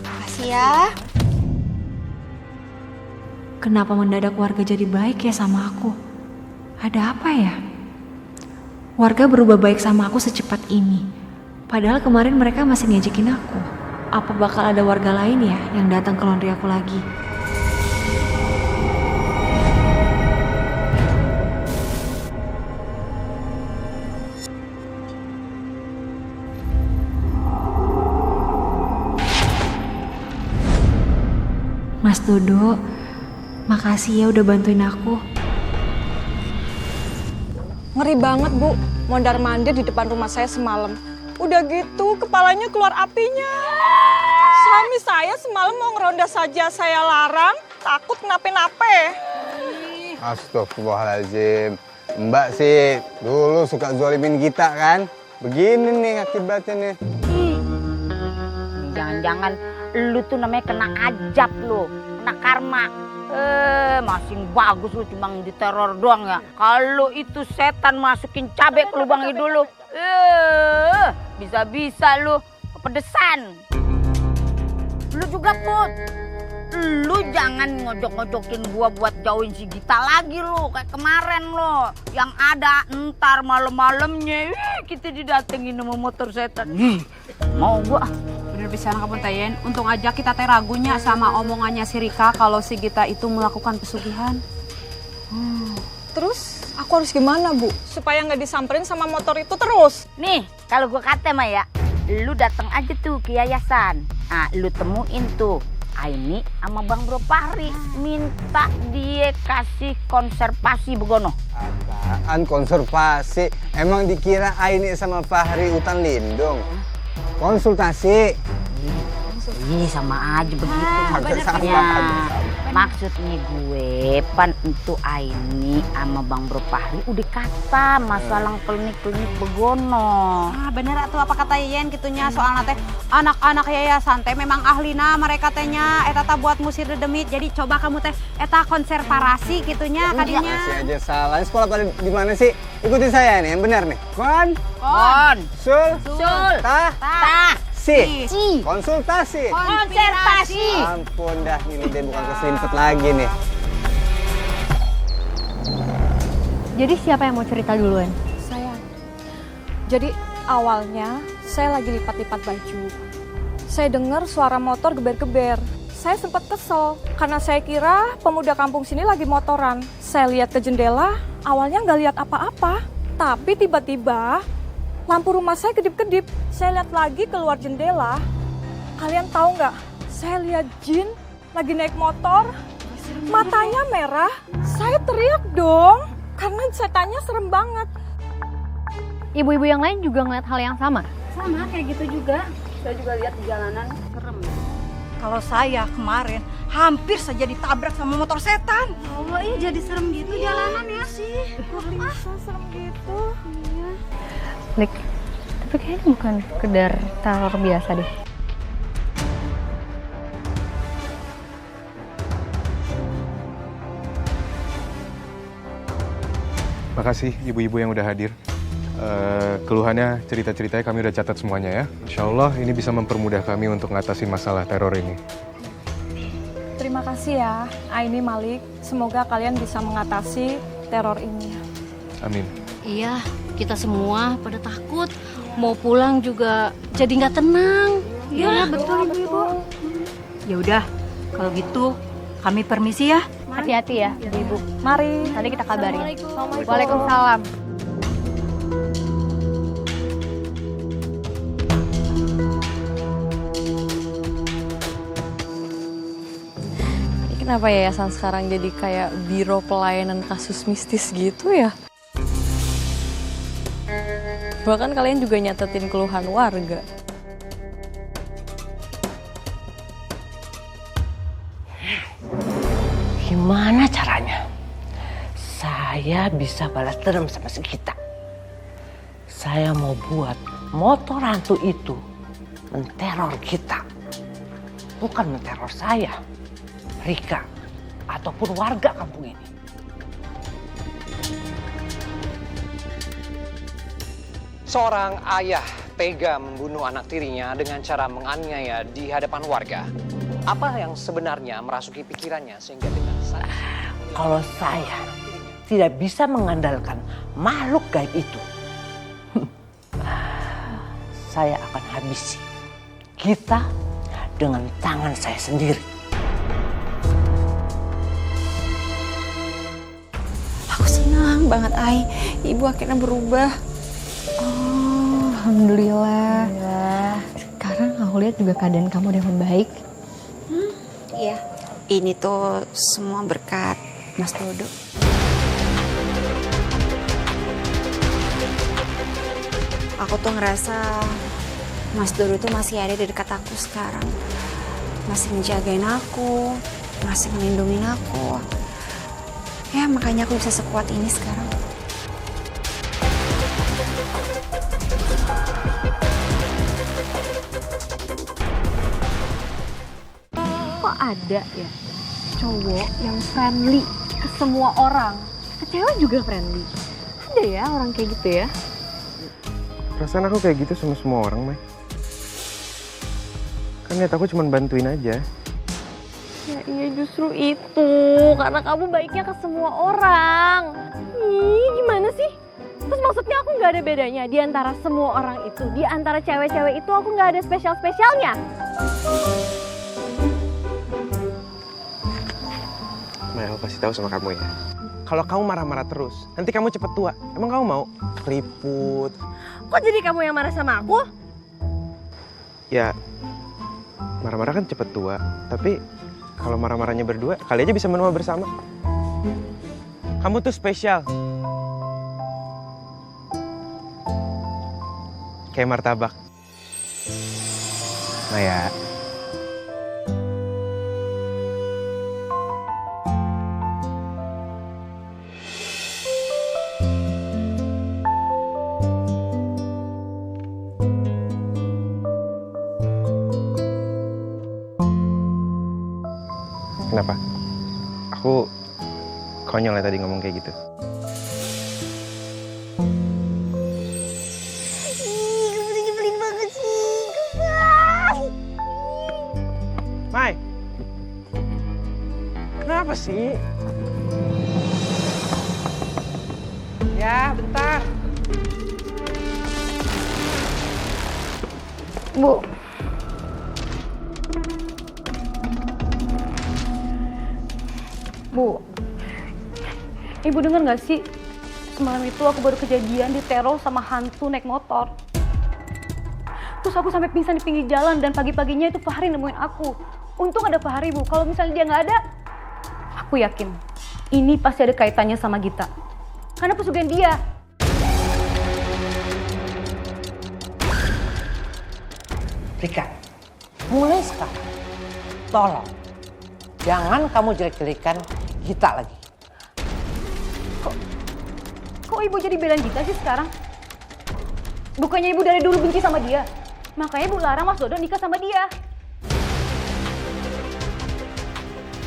Makasih ya. Kenapa mendadak warga jadi baik ya sama aku? Ada apa ya? Warga berubah baik sama aku secepat ini. Padahal kemarin mereka masih ngejekin aku. Apa bakal ada warga lain ya yang datang ke laundry aku lagi? Mas Dodo, makasih ya udah bantuin aku. Ngeri banget Bu, mondar-mandir di depan rumah saya semalam. Udah gitu kepalanya keluar apinya. Suami saya semalam mau ngeronda saja saya larang, takut kenapa-napa. Astagfirullahaladzim. Mbak sih dulu suka zolimin kita kan? Begini nih akibatnya nih. Jangan-jangan lu tuh namanya kena ajab lu, kena karma. Masih bagus lu cuma diteror doang ya. Kalau itu setan masukin cabai ke lubang hidung lu, bisa-bisa lu kepedesan. Lu juga Put, lu jangan ngojok-ngojokin gua buat jauhin si Gita lagi lu kayak kemarin lo. Yang ada ntar malam-malamnya kita didatengin sama motor setan. Mau gua. Bener bisa kamu tayen. Untung aja kita teh ragunya sama omongannya si Rika kalau si Gita itu melakukan pesugihan. Terus aku harus gimana Bu? Supaya nggak disamperin sama motor itu terus. Nih, kalau gua kata mah ya, lu datang aja tuh ke yayasan. Nah, lu temuin tuh Aini sama Bang Bro Fahri, minta dia kasih konservasi begono. Apaan konservasi? Emang dikira Aini sama Fahri hutan lindung? Konsultasi. Ini sama aja begitu. Agak sama. Maksudnya gue pan untuk Aini sama Bang Bro Fahri udah kata masalah klinik-klinik begono. Ah bener atuh apa kata Yen gitunya soalnya teh anak-anak yayasan teh memang ahlina mereka tehnya eta teh buat musir dedemit. Jadi coba kamu teh eta konservasi gitunya kadinya. Masih aja salah. Ini sekolah pada di mana sih? Ikutin saya nih, yang benar nih. Kon. Sul. Ta. Si. Konsultasi. Konservasi. Ampun dah, ini dia bukan keselimpet lagi nih. Jadi siapa yang mau cerita duluan? Saya. Jadi awalnya saya lagi lipat-lipat baju. Saya dengar suara motor geber-geber. Saya sempat kesel karena saya kira pemuda kampung sini lagi motoran. Saya lihat ke jendela, awalnya nggak lihat apa-apa. Tapi tiba-tiba lampu rumah saya kedip-kedip. Saya lihat lagi keluar jendela. Kalian tahu nggak? Saya lihat Jin lagi naik motor. Matanya merah. Saya teriak dong. Karena setannya serem banget. Ibu-ibu yang lain juga ngeliat hal yang sama? Sama kayak gitu juga. Saya juga lihat di jalanan serem. Kalau saya kemarin hampir saja ditabrak sama motor setan. Allah, ini jadi serem gitu jalanan ya sih. Kok bisa serem gitu? Iya. Lik, tapi kayaknya bukan sekedar teror biasa deh. Makasih ibu-ibu yang udah hadir. Keluhannya, cerita-ceritanya kami udah catat semuanya ya. Insya Allah ini bisa mempermudah kami untuk ngatasin masalah teror ini. Terima kasih ya, Aini Malik. Semoga kalian bisa mengatasi teror ini. Amin. Iya, kita semua pada takut. Mau pulang juga jadi nggak tenang. Iya, betul Ibu-ibu. Ya udah, kalau gitu kami permisi ya. Hati-hati ya, ibu-ibu. Mari. Nanti kita kabarin. Assalamualaikum. Waalaikumsalam. Kenapa yayasan sekarang jadi kayak biro pelayanan kasus mistis gitu ya? Bahkan kalian juga nyatetin keluhan warga. Gimana caranya? Saya bisa balas dendam sama si Gita. Saya mau buat motor hantu itu menteror kita. Bukan menteror saya, Rika, ataupun warga kampung ini. Seorang ayah tega membunuh anak tirinya dengan cara menganiaya di hadapan warga. Apa yang sebenarnya merasuki pikirannya sehingga dengan Kalau saya tidak bisa mengandalkan makhluk gaib itu, saya akan habisi kita dengan tangan saya sendiri. Aku senang banget, Ai. Ibu akhirnya berubah. Oh, alhamdulillah. Sekarang aku lihat juga keadaan kamu udah membaik. Iya. Ini tuh semua berkat Mas Dodo. Aku tuh ngerasa Mas Dodo tuh masih ada di dekat aku sekarang. Masih menjagain aku, masih melindungi aku. Ya makanya aku bisa sekuat ini sekarang. Kok ada ya cowok yang friendly ke semua orang? Ke cewek juga friendly. Ada ya orang kayak gitu ya? Perasaan aku kayak gitu sama semua orang, Mai. Kan niat aku cuma bantuin aja. Ya iya justru itu. Karena kamu baiknya ke semua orang. Ih gimana sih? Terus maksudnya aku nggak ada bedanya di antara semua orang itu. Di antara cewek-cewek itu aku nggak ada spesial-spesialnya. Mai, aku kasih tahu sama kamu ya. Kalau kamu marah-marah terus, nanti kamu cepet tua. Emang kamu mau? Keriput. Kok jadi kamu yang marah sama aku? Ya, marah-marah kan cepet tua. Tapi kalau marah-marahnya berdua, kali aja bisa menua bersama. Kamu tuh spesial. Kayak martabak. Maya. Kenapa? Aku konyol ya tadi ngomong kayak gitu. Nyebelin banget sih. Mai, kenapa sih? Ya, bentar. Bu. Bu. Ibu dengar nggak sih? Semalam itu aku baru kejadian diteror sama hantu naik motor. Terus aku sampai pingsan di pinggir jalan dan pagi-paginya itu Fahri nemuin aku. Untung ada Fahri, Bu. Kalau misalnya dia nggak ada, aku yakin ini pasti ada kaitannya sama Gita. Karena pesugihan dia. Rika, mulai sekarang, tolong jangan kamu jelek-jelekan Gita lagi. Kok ibu jadi belain Gita sih sekarang? Bukannya ibu dari dulu benci sama dia? Makanya ibu larang Mas Dodo nikah sama dia.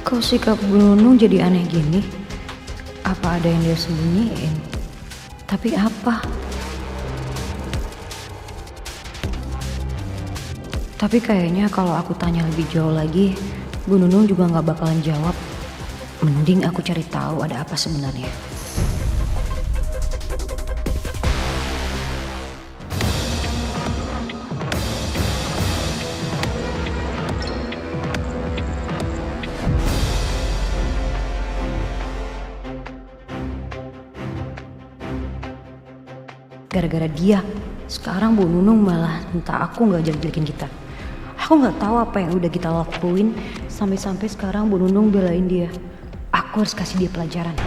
Kok sikap Bu Nunung jadi aneh gini? Apa ada yang dia sembunyiin? Tapi apa? Tapi kayaknya kalau aku tanya lebih jauh lagi, Bu Nunung juga nggak bakalan jawab. Mending aku cari tahu ada apa sebenarnya. Gara-gara dia, sekarang Bu Nunung malah minta aku nggak jelek-jelekin kita. Aku nggak tahu apa yang udah kita lakuin sampai-sampai sekarang Bu Nunung belain dia. Aku harus kasih dia pelajaran.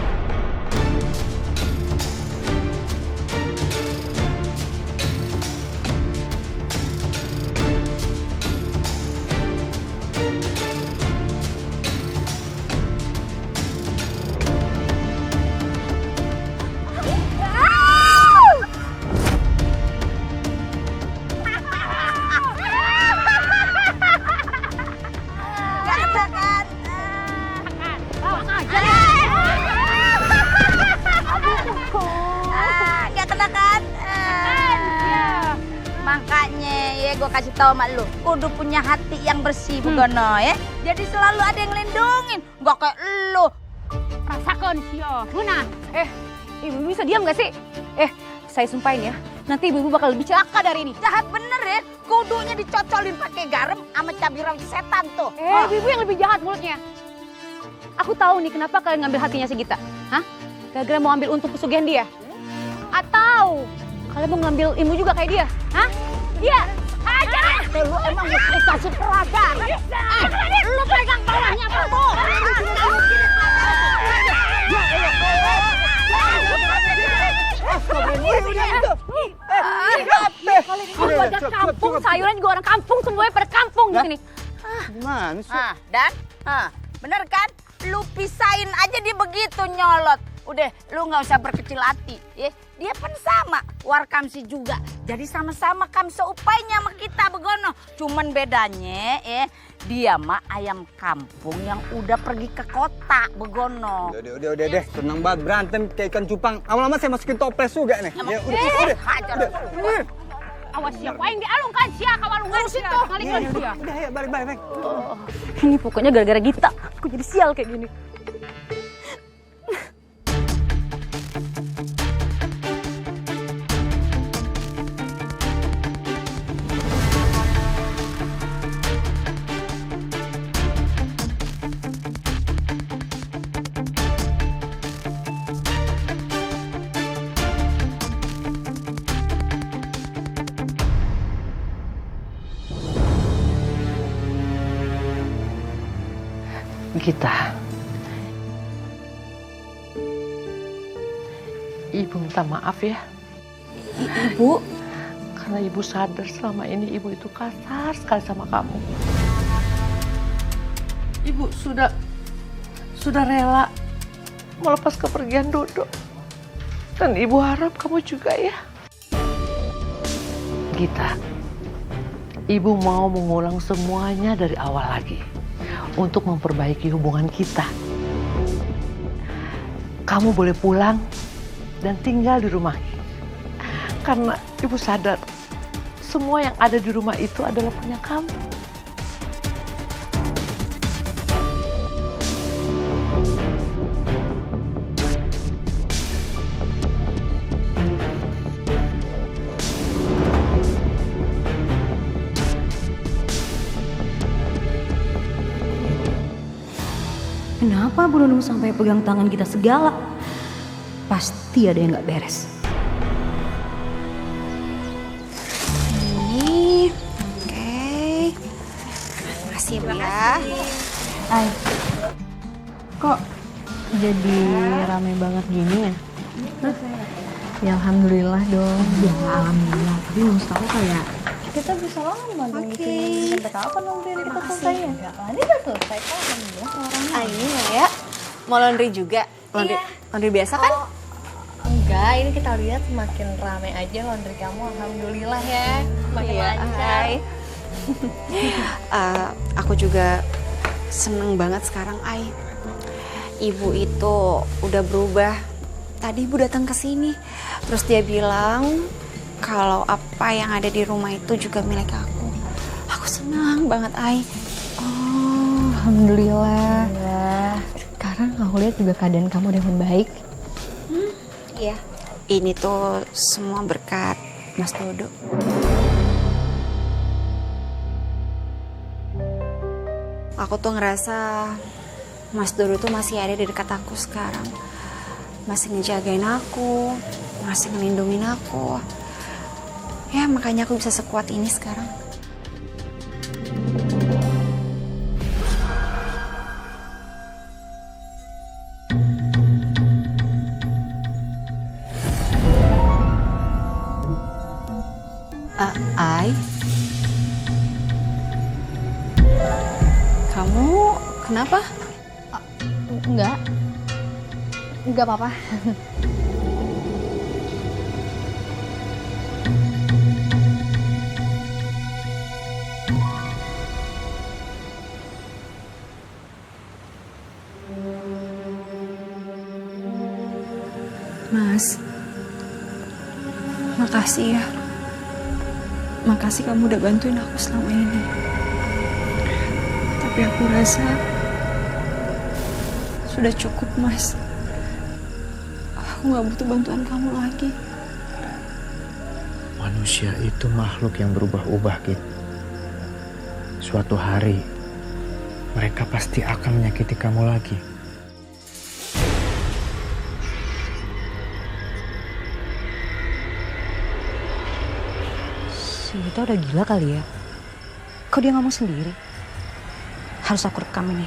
Gue kasih tahu sama lu, kudu punya hati yang bersih Begono ya. Jadi selalu ada yang ngelindungin, gak kayak lu. Rasakan sio. Mana? Ibu bisa diam gak sih? Saya sumpahin ya, nanti ibu bakal lebih celaka dari ini. Jahat bener ya, kudunya dicocolin pakai garam sama cabai rawit setan tuh. Ibu yang lebih jahat mulutnya. Aku tahu nih kenapa kalian ngambil hatinya si Gita. Hah? Gara-gara mau ambil untung pesugihan dia? Atau kalian mau ngambil ilmu juga kayak dia? Hah? Dia? Ajar! Lu emang mesti kasih pelajaran. Lu pegang bawahnya apa bu? Warga kampung, sayuran juga orang kampung, semuanya pada kampung di sini. Gimana sih? Dan, bener kan? Lu pisahin aja dia begitu nyolot. Udah, lu nggak usah berkecil hati, ya. Dia pun sama, warkamsi juga. Jadi sama-sama kam seupainya sama kita Begono. Cuman bedanya, ya, dia mah ayam kampung yang udah pergi ke kota Begono. Udah deh, tenang banget berantem kayak ikan cupang. Lama-lama saya masukin toples juga nih. Ya, udah. Awas siapa yang dialungkan siapa walungan siapa kali kali siapa. Udah ya, balik. Ini pokoknya gara-gara Gita, aku jadi sial kayak gini. Gita, Ibu minta maaf ya. Ibu? Karena Ibu sadar selama ini Ibu itu kasar sekali sama kamu. Ibu sudah rela melepas kepergian Dodo. Dan Ibu harap kamu juga ya. Gita, Ibu mau mengulang semuanya dari awal lagi. untuk memperbaiki hubungan kita. Kamu boleh pulang dan tinggal di rumah. Karena ibu sadar semua yang ada di rumah itu adalah punya kamu. Kenapa Bu Nunung sampai pegang tangan kita segala? Pasti ada yang nggak beres. Ini, oke. Makasih Bu ya. Ay, kok jadi rame banget gini ya? Ya alhamdulillah dong. Ya alhamdulillah. Tapi mau tahu kayak Kita bisa lama dong bikin. Sampai kapan dong Rin kita selesai ya? Ini udah selesai kok alhamdulillah orangnya. Ini ya. Mau laundry juga? Laundry biasa kan? Enggak, ini kita lihat semakin rame aja laundry kamu. Alhamdulillah ya. Makin lancar. Aku juga seneng banget sekarang, Ai. Ibu itu udah berubah. Tadi ibu datang ke sini, terus dia bilang kalau apa yang ada di rumah itu juga milik aku. Aku senang banget, Ai. Oh, alhamdulillah. Sekarang aku lihat juga keadaan kamu udah membaik. Iya. Ini tuh semua berkat Mas Dodo. Aku tuh ngerasa Mas Dodo tuh masih ada di dekat aku sekarang. Masih ngejagain aku, masih ngelindungin aku. Ya makanya aku bisa sekuat ini sekarang. Ai? Kamu kenapa? Enggak apa-apa. Mas, makasih ya. Makasih kamu udah bantuin aku selama ini. Tapi aku rasa sudah cukup, Mas. Aku gak butuh bantuan kamu lagi. Manusia itu makhluk yang berubah-ubah, Kit. Suatu hari, mereka pasti akan menyakiti kamu lagi. si Gita udah gila kali ya. Kok dia ngomong sendiri? Harus aku rekam ini.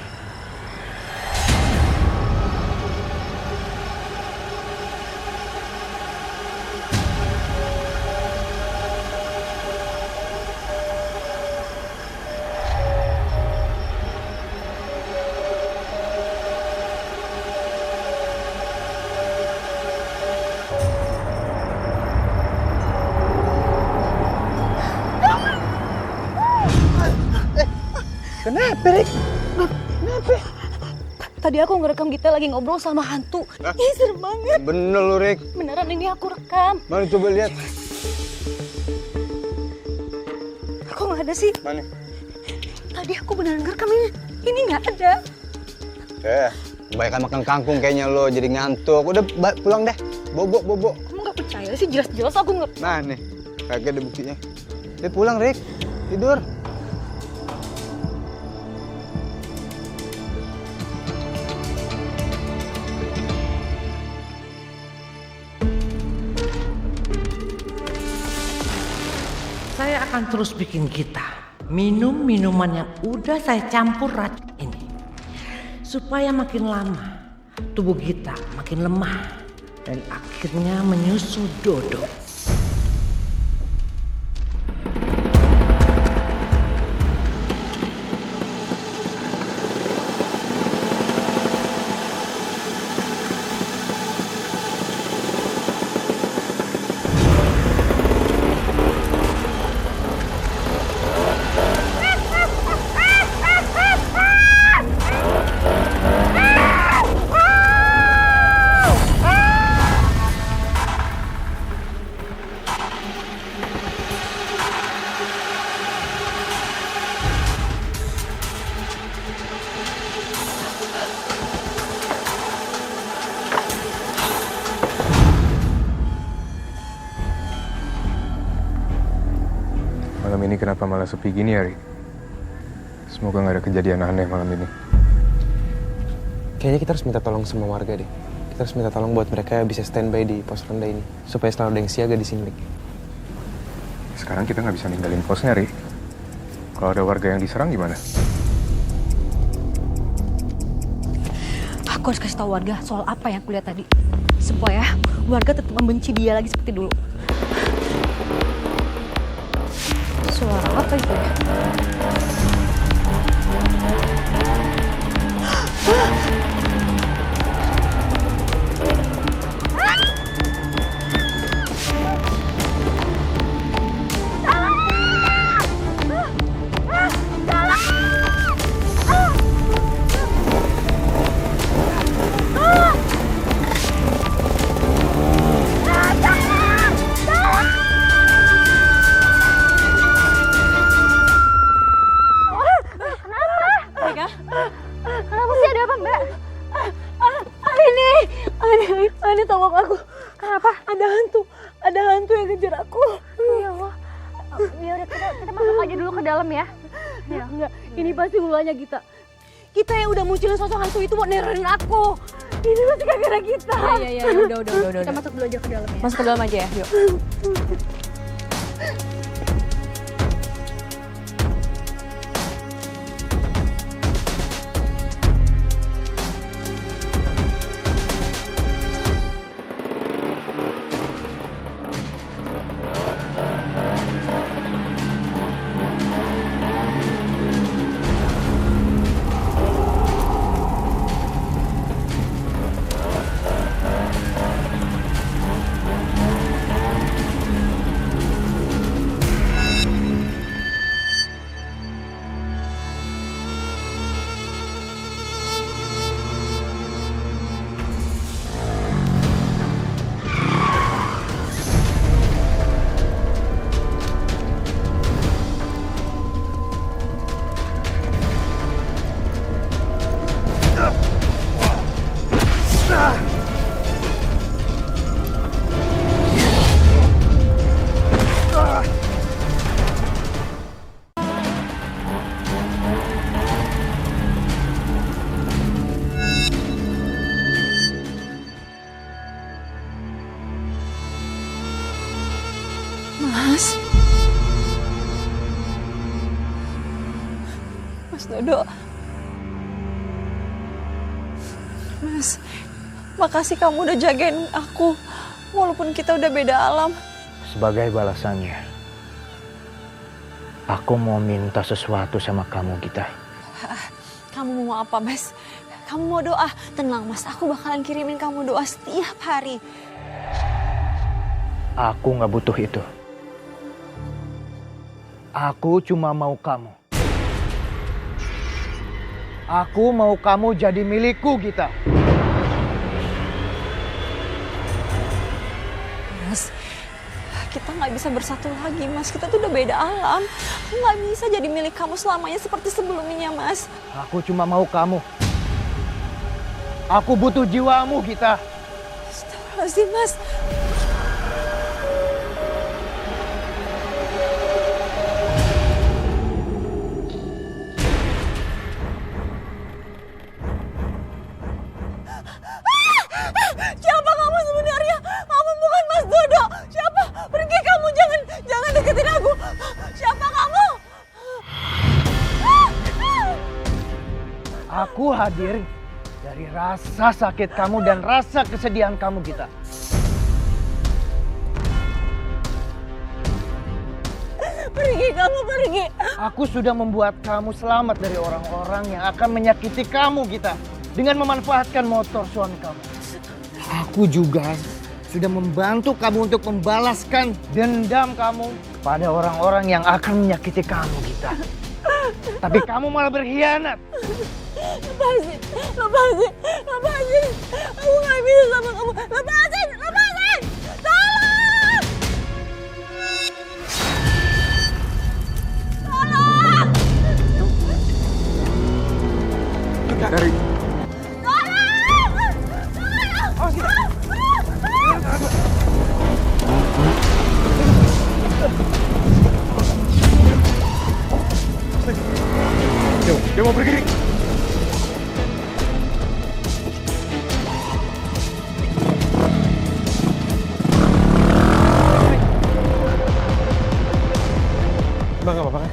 Kenapa, Rik? Kenapa? Tadi aku ngerekam Gita lagi ngobrol sama hantu. Ih, serem banget. Bener lu, Rik. Beneran ini aku rekam. Mana coba lihat. Kok nggak ada sih? Mana? Tadi aku beneran ngerekam ini. Ini nggak ada. Kebanyakan makan kangkung kayaknya lo jadi ngantuk. Udah pulang deh. Bobo. Kamu nggak percaya sih? Jelas-jelas aku nggak. Nah nih, kagak ada buktinya. Pulang, Rik. Tidur. Saya akan terus bikin Gita minum minuman yang udah saya campur racun ini. Supaya makin lama tubuh Gita makin lemah dan akhirnya menyusul Dodo. Malam ini kenapa malah sepi gini ya, Ri? Semoga nggak ada kejadian aneh malam ini. Kayaknya kita harus minta tolong sama warga deh. Kita harus minta tolong buat mereka bisa standby di pos ronda ini. Supaya selalu ada yang siaga di sini. Sekarang kita nggak bisa ninggalin posnya, Ri. Kalau ada warga yang diserang gimana? Aku harus kasih tahu warga soal apa yang aku lihat tadi. Supaya warga tetap membenci dia lagi seperti dulu. Suara apa itu ya? Kenapa sih, ada apa, Mbak? Ini tolong aku. Kenapa? Ada hantu yang ngejar aku. Ya Allah. Ya udah, kita masuk aja dulu ke dalam ya. Ya. Enggak, ini pasti ulahnya Gita. Kita yang udah munculin sosok hantu itu buat nerorin aku. Ini pasti gara-gara kita. Iya, udah. Kita masuk dulu aja ke dalam ya. Masuk ke dalam aja ya, yuk. Mas Dodo. Mas, makasih kamu udah jagain aku. Walaupun kita udah beda alam. Sebagai balasannya, aku mau minta sesuatu sama kamu, Gita. Kamu mau apa, Mas? Kamu mau doa? Tenang, Mas. Aku bakalan kirimin kamu doa setiap hari. Aku nggak butuh itu. Aku cuma mau kamu. Aku mau kamu jadi milikku, Gita. Mas, kita nggak bisa bersatu lagi, Mas. Kita tuh udah beda alam. Aku nggak bisa jadi milik kamu selamanya seperti sebelumnya, Mas. Aku cuma mau kamu. Aku butuh jiwamu, Gita. Astagfirullahaladzim, Mas. Siapa kamu sebenarnya? Kamu bukan Mas Dodo. Siapa? Pergi kamu, jangan deketin aku. Siapa kamu? Aku hadir dari rasa sakit kamu dan rasa kesedihan kamu, Gita. Pergi kamu, pergi. Aku sudah membuat kamu selamat dari orang-orang yang akan menyakiti kamu, Gita. Dengan memanfaatkan motor suami kamu. Aku juga sudah membantu kamu untuk membalaskan dendam kamu pada orang-orang yang akan menyakiti kamu, Gita. Tapi kamu malah berkhianat. Lepasin. Aku nggak bisa sama kamu. Lepasin. Tolong. Dari Mbak, nggak apa-apa kan?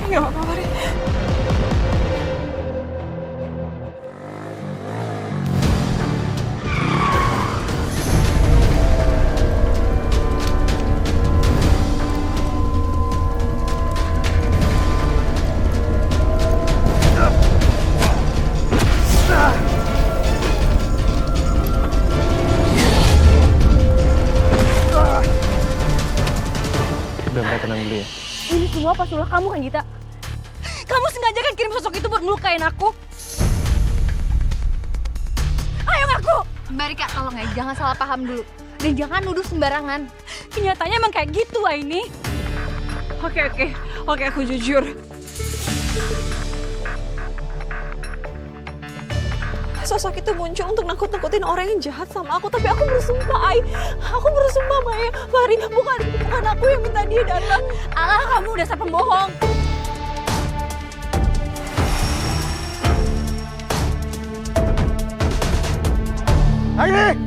Nggak apa-apa, Ri. Udah, Mbak, tenang dulu ya. Ini semua pas ulah kamu kan, Gita? Kamu sengaja kan kirim sosok itu buat ngelukain aku? Ayo ngaku! Mbak Rika, tolong ya, jangan salah paham dulu. Dan jangan nuduh sembarangan. Kenyataannya emang kayak gitu, Aini. Oke, aku jujur. Sosok itu muncul untuk nakut-nakutin orang yang jahat sama aku, tapi aku bersumpah, Ai. Aku bersumpah, Maya. Fahri, bukan aku yang minta dia datang. Alah, kamu dasar pembohong. Aini!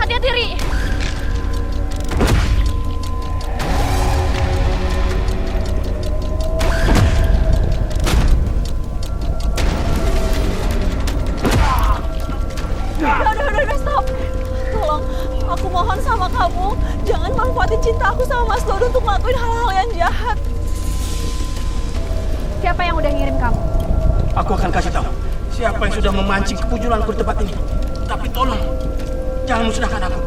Hati-hati, Ri. Udah, stop. Tolong, aku mohon sama kamu, jangan manfaatin cinta aku sama Mas Dodo untuk ngelakuin hal-hal yang jahat. Siapa yang udah ngirim kamu? Aku akan kasih tahu siapa yang sudah memancing kepujulanku di tempat ini. Tapi tolong, jangan musnahkan aku.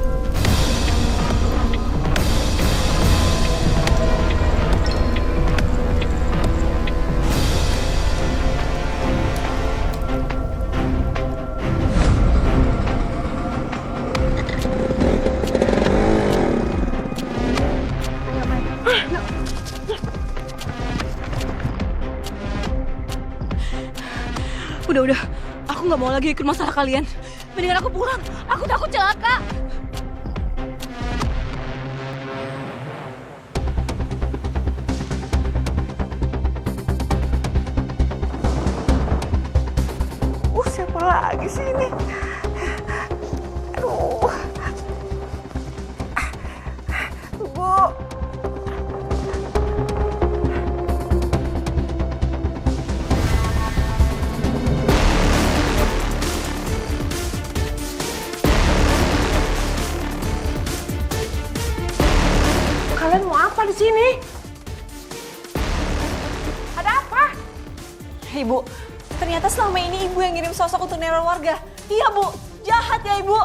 Udah, aku nggak mau lagi ikut masalah kalian. Mendingan aku pulang, aku takut celaka. Siapa lagi sih ini? Aduh. Bu. Kalian mau apa di sini? Ada apa? Ibu, ternyata selama ini ibu yang ngirim sosok untuk neror warga. Iya, Bu. Jahat ya, Ibu.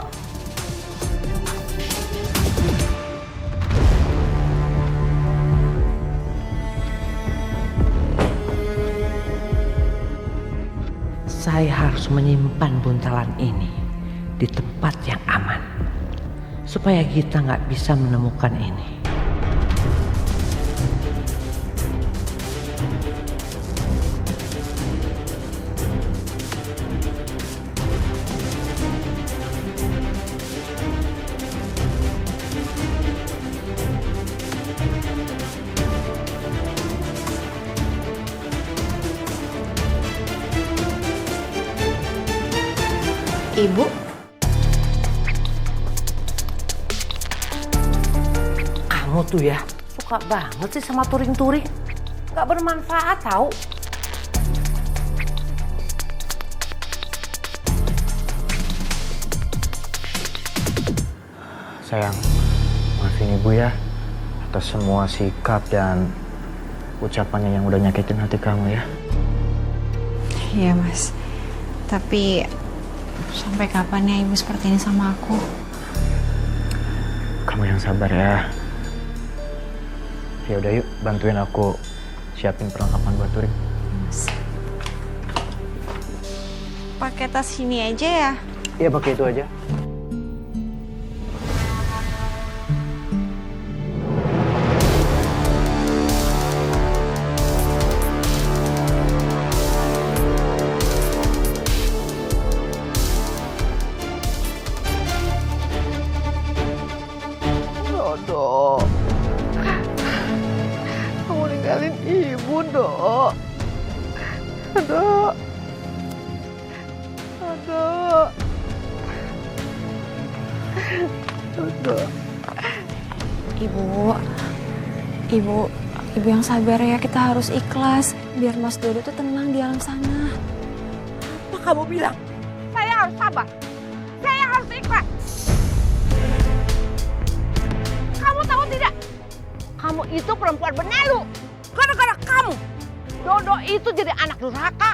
Saya harus menyimpan buntalan ini di tempat yang aman supaya kita nggak bisa menemukan ini. Ibu, kamu tuh ya suka banget sih sama turing-turing. Nggak bermanfaat tahu. Sayang, maafin ibu ya atas semua sikap dan ucapannya yang udah nyakitin hati kamu ya. Iya, Mas. Tapi sampai kapan ya ibu seperti ini sama aku? Kamu yang sabar ya. Ya udah yuk, bantuin aku siapin perlengkapan buat touring. Pakai tas ini aja ya? Iya, pakai itu aja. Dodo, kamu ninggalin ibu, Dok. Dok. Ibu yang sabar ya, kita harus ikhlas. Biar Mas Dodo tuh tenang di alam sana. Apa kamu bilang? Saya harus sabar. Saya harus ikhlas. Kamu tahu tidak? Kamu itu perempuan benalu. Gara-gara kamu, Dodo itu jadi anak durhaka.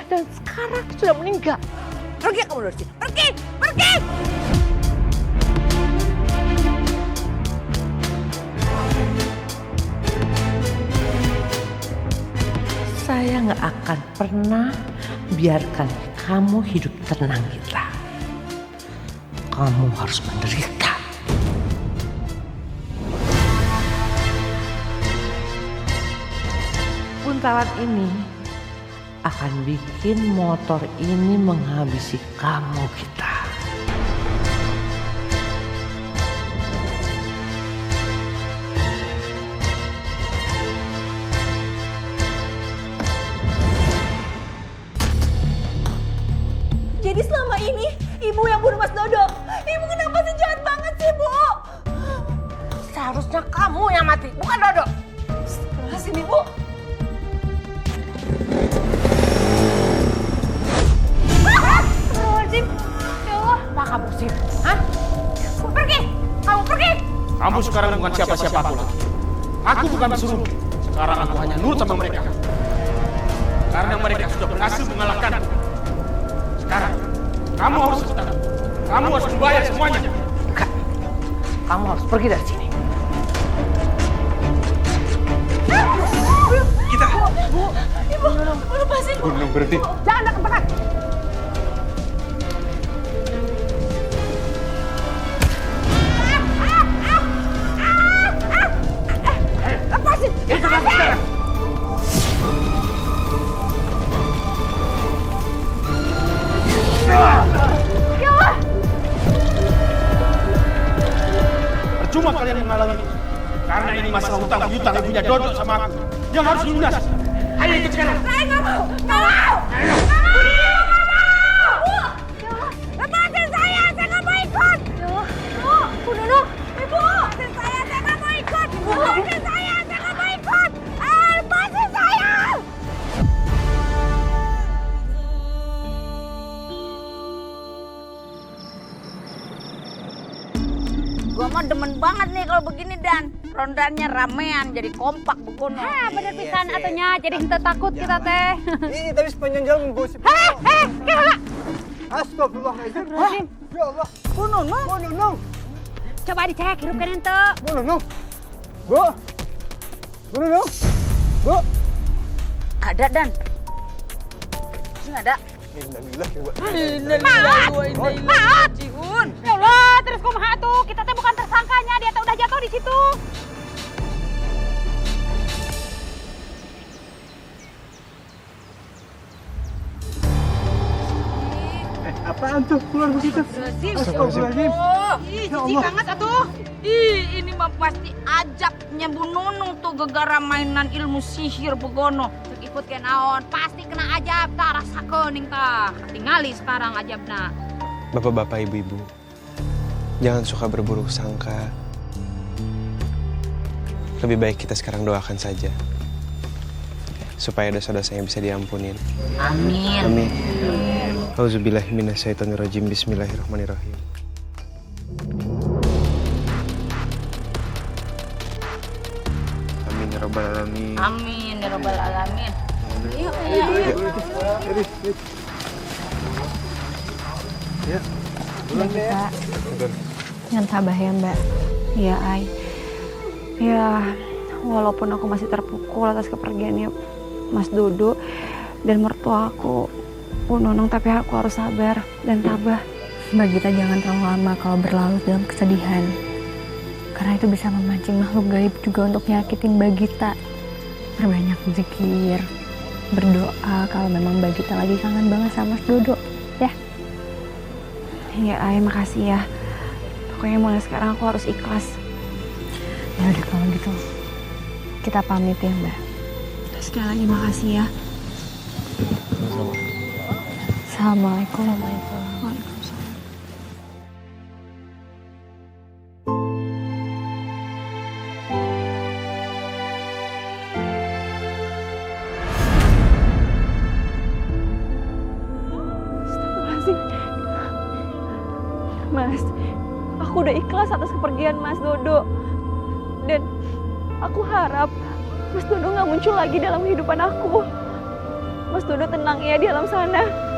Dan sekarang sudah meninggal. Pergi kamu dari sini. Pergi! Pergi! Saya nggak akan pernah biarkan kamu hidup tenang, Gita. Kamu harus menderita. Buntalan ini akan bikin motor ini menghabisi kamu, Gita. Jadi selama ini ibu yang bunuh Mas Dodo. Ibu kenapa sih jahat banget sih, Bu? Seharusnya kamu yang mati, bukan Dodo. Astagfirullahaladzim, Ibu. Astagfirullahaladzim. Ya Allah. Apa kamu sih? Hah? Pergi! Kamu pergi! Kamu sekarang bukan siapa-siapa aku lagi. Aku bukan disuruh. Sekarang aku hanya nurut sama mereka. Karena mereka sudah berhasil mengalahkanku. Sekarang, kamu harus bertahan. Kamu harus membayar semuanya. Kamu harus pergi dari sini. Kita. Ibu, lepasin. Bu, berhenti. Jangan dekat-dekat. Lepasin. Lepasin. Percuma kalian mengalami ini. Karena ini masalah hutang piutang ibunya Dodo sama aku. Yang harus lunas. Ayo ikut sekarang. Saya nggak mau. Nggak mau. Lepasin saya nggak mau ikut. Bu Nunung, Ibu. Lepasin saya nggak mau ikut. Lepasin saya nggak mau ikut. Lepasin saya. Gua mah demen banget nih kalau begini Dan. Rondanya ramean jadi kompak begono. Bener pisan atunya, jadi kita takut kita teh. Ih, tapi sepanjang jalan menggosip. Kira. Astagfirullahaladzim. Ya Allah. Bu Nunung. Bu Nunung. Coba dicek hirup kan ente. Bu Nunung. Bu. Bu Nunung. Bu. Ada Dan. Nggak ada. Maat. Ya Allah, terus kumaha tuh? Kita teh bukan tersangkanya, dia teh udah jatuh di situ. Apaan tuh keluar begitu? Astagfirullahaladzim. Jijik banget atuh. Ini mah pasti ajabnya Bu Nunung tuh gegara mainan ilmu sihir begono. Ikut ke naon, pasti kena ajab tah rasa kening tah. Tingali sekarang ajabna. Bapak-bapak, ibu-ibu, jangan suka berburuk sangka. Lebih baik kita sekarang doakan saja. Supaya dosa-dosanya bisa diampunin. Amin. Amin. Auzubillahi minasyaitonirrajim. Bismillahirrahmanirrahim. Amin ya rabbal alamin. Amin ya rabbal alamin. Yuk, Ya. Mbak. Yang tabah ya, Mbak. Iya, Ai. Ya, walaupun aku masih terpukul atas kepergiannya Mas Dodo dan mertua aku, Bu Nunung, tapi aku harus sabar dan tabah. Mbak Gita jangan terlalu lama kalau berlarut dalam kesedihan. Karena itu bisa memancing makhluk gaib juga untuk nyakitin Mbak Gita. Perbanyak zikir, berdoa kalau memang Mbak Gita lagi kangen banget sama Mas Dodo, ya. Ya, Ai, makasih ya. Pokoknya mulai sekarang aku harus ikhlas. Ya udah kalau gitu, kita pamit ya, Mbak. Sekali lagi makasih ya. Assalamualaikum. Waalaikumsalam. Mas, aku udah ikhlas atas kepergian Mas Dodo. Dan aku harap Mas Dodo gak muncul lagi dalam kehidupan aku. Mas Dodo tenang ya di alam sana.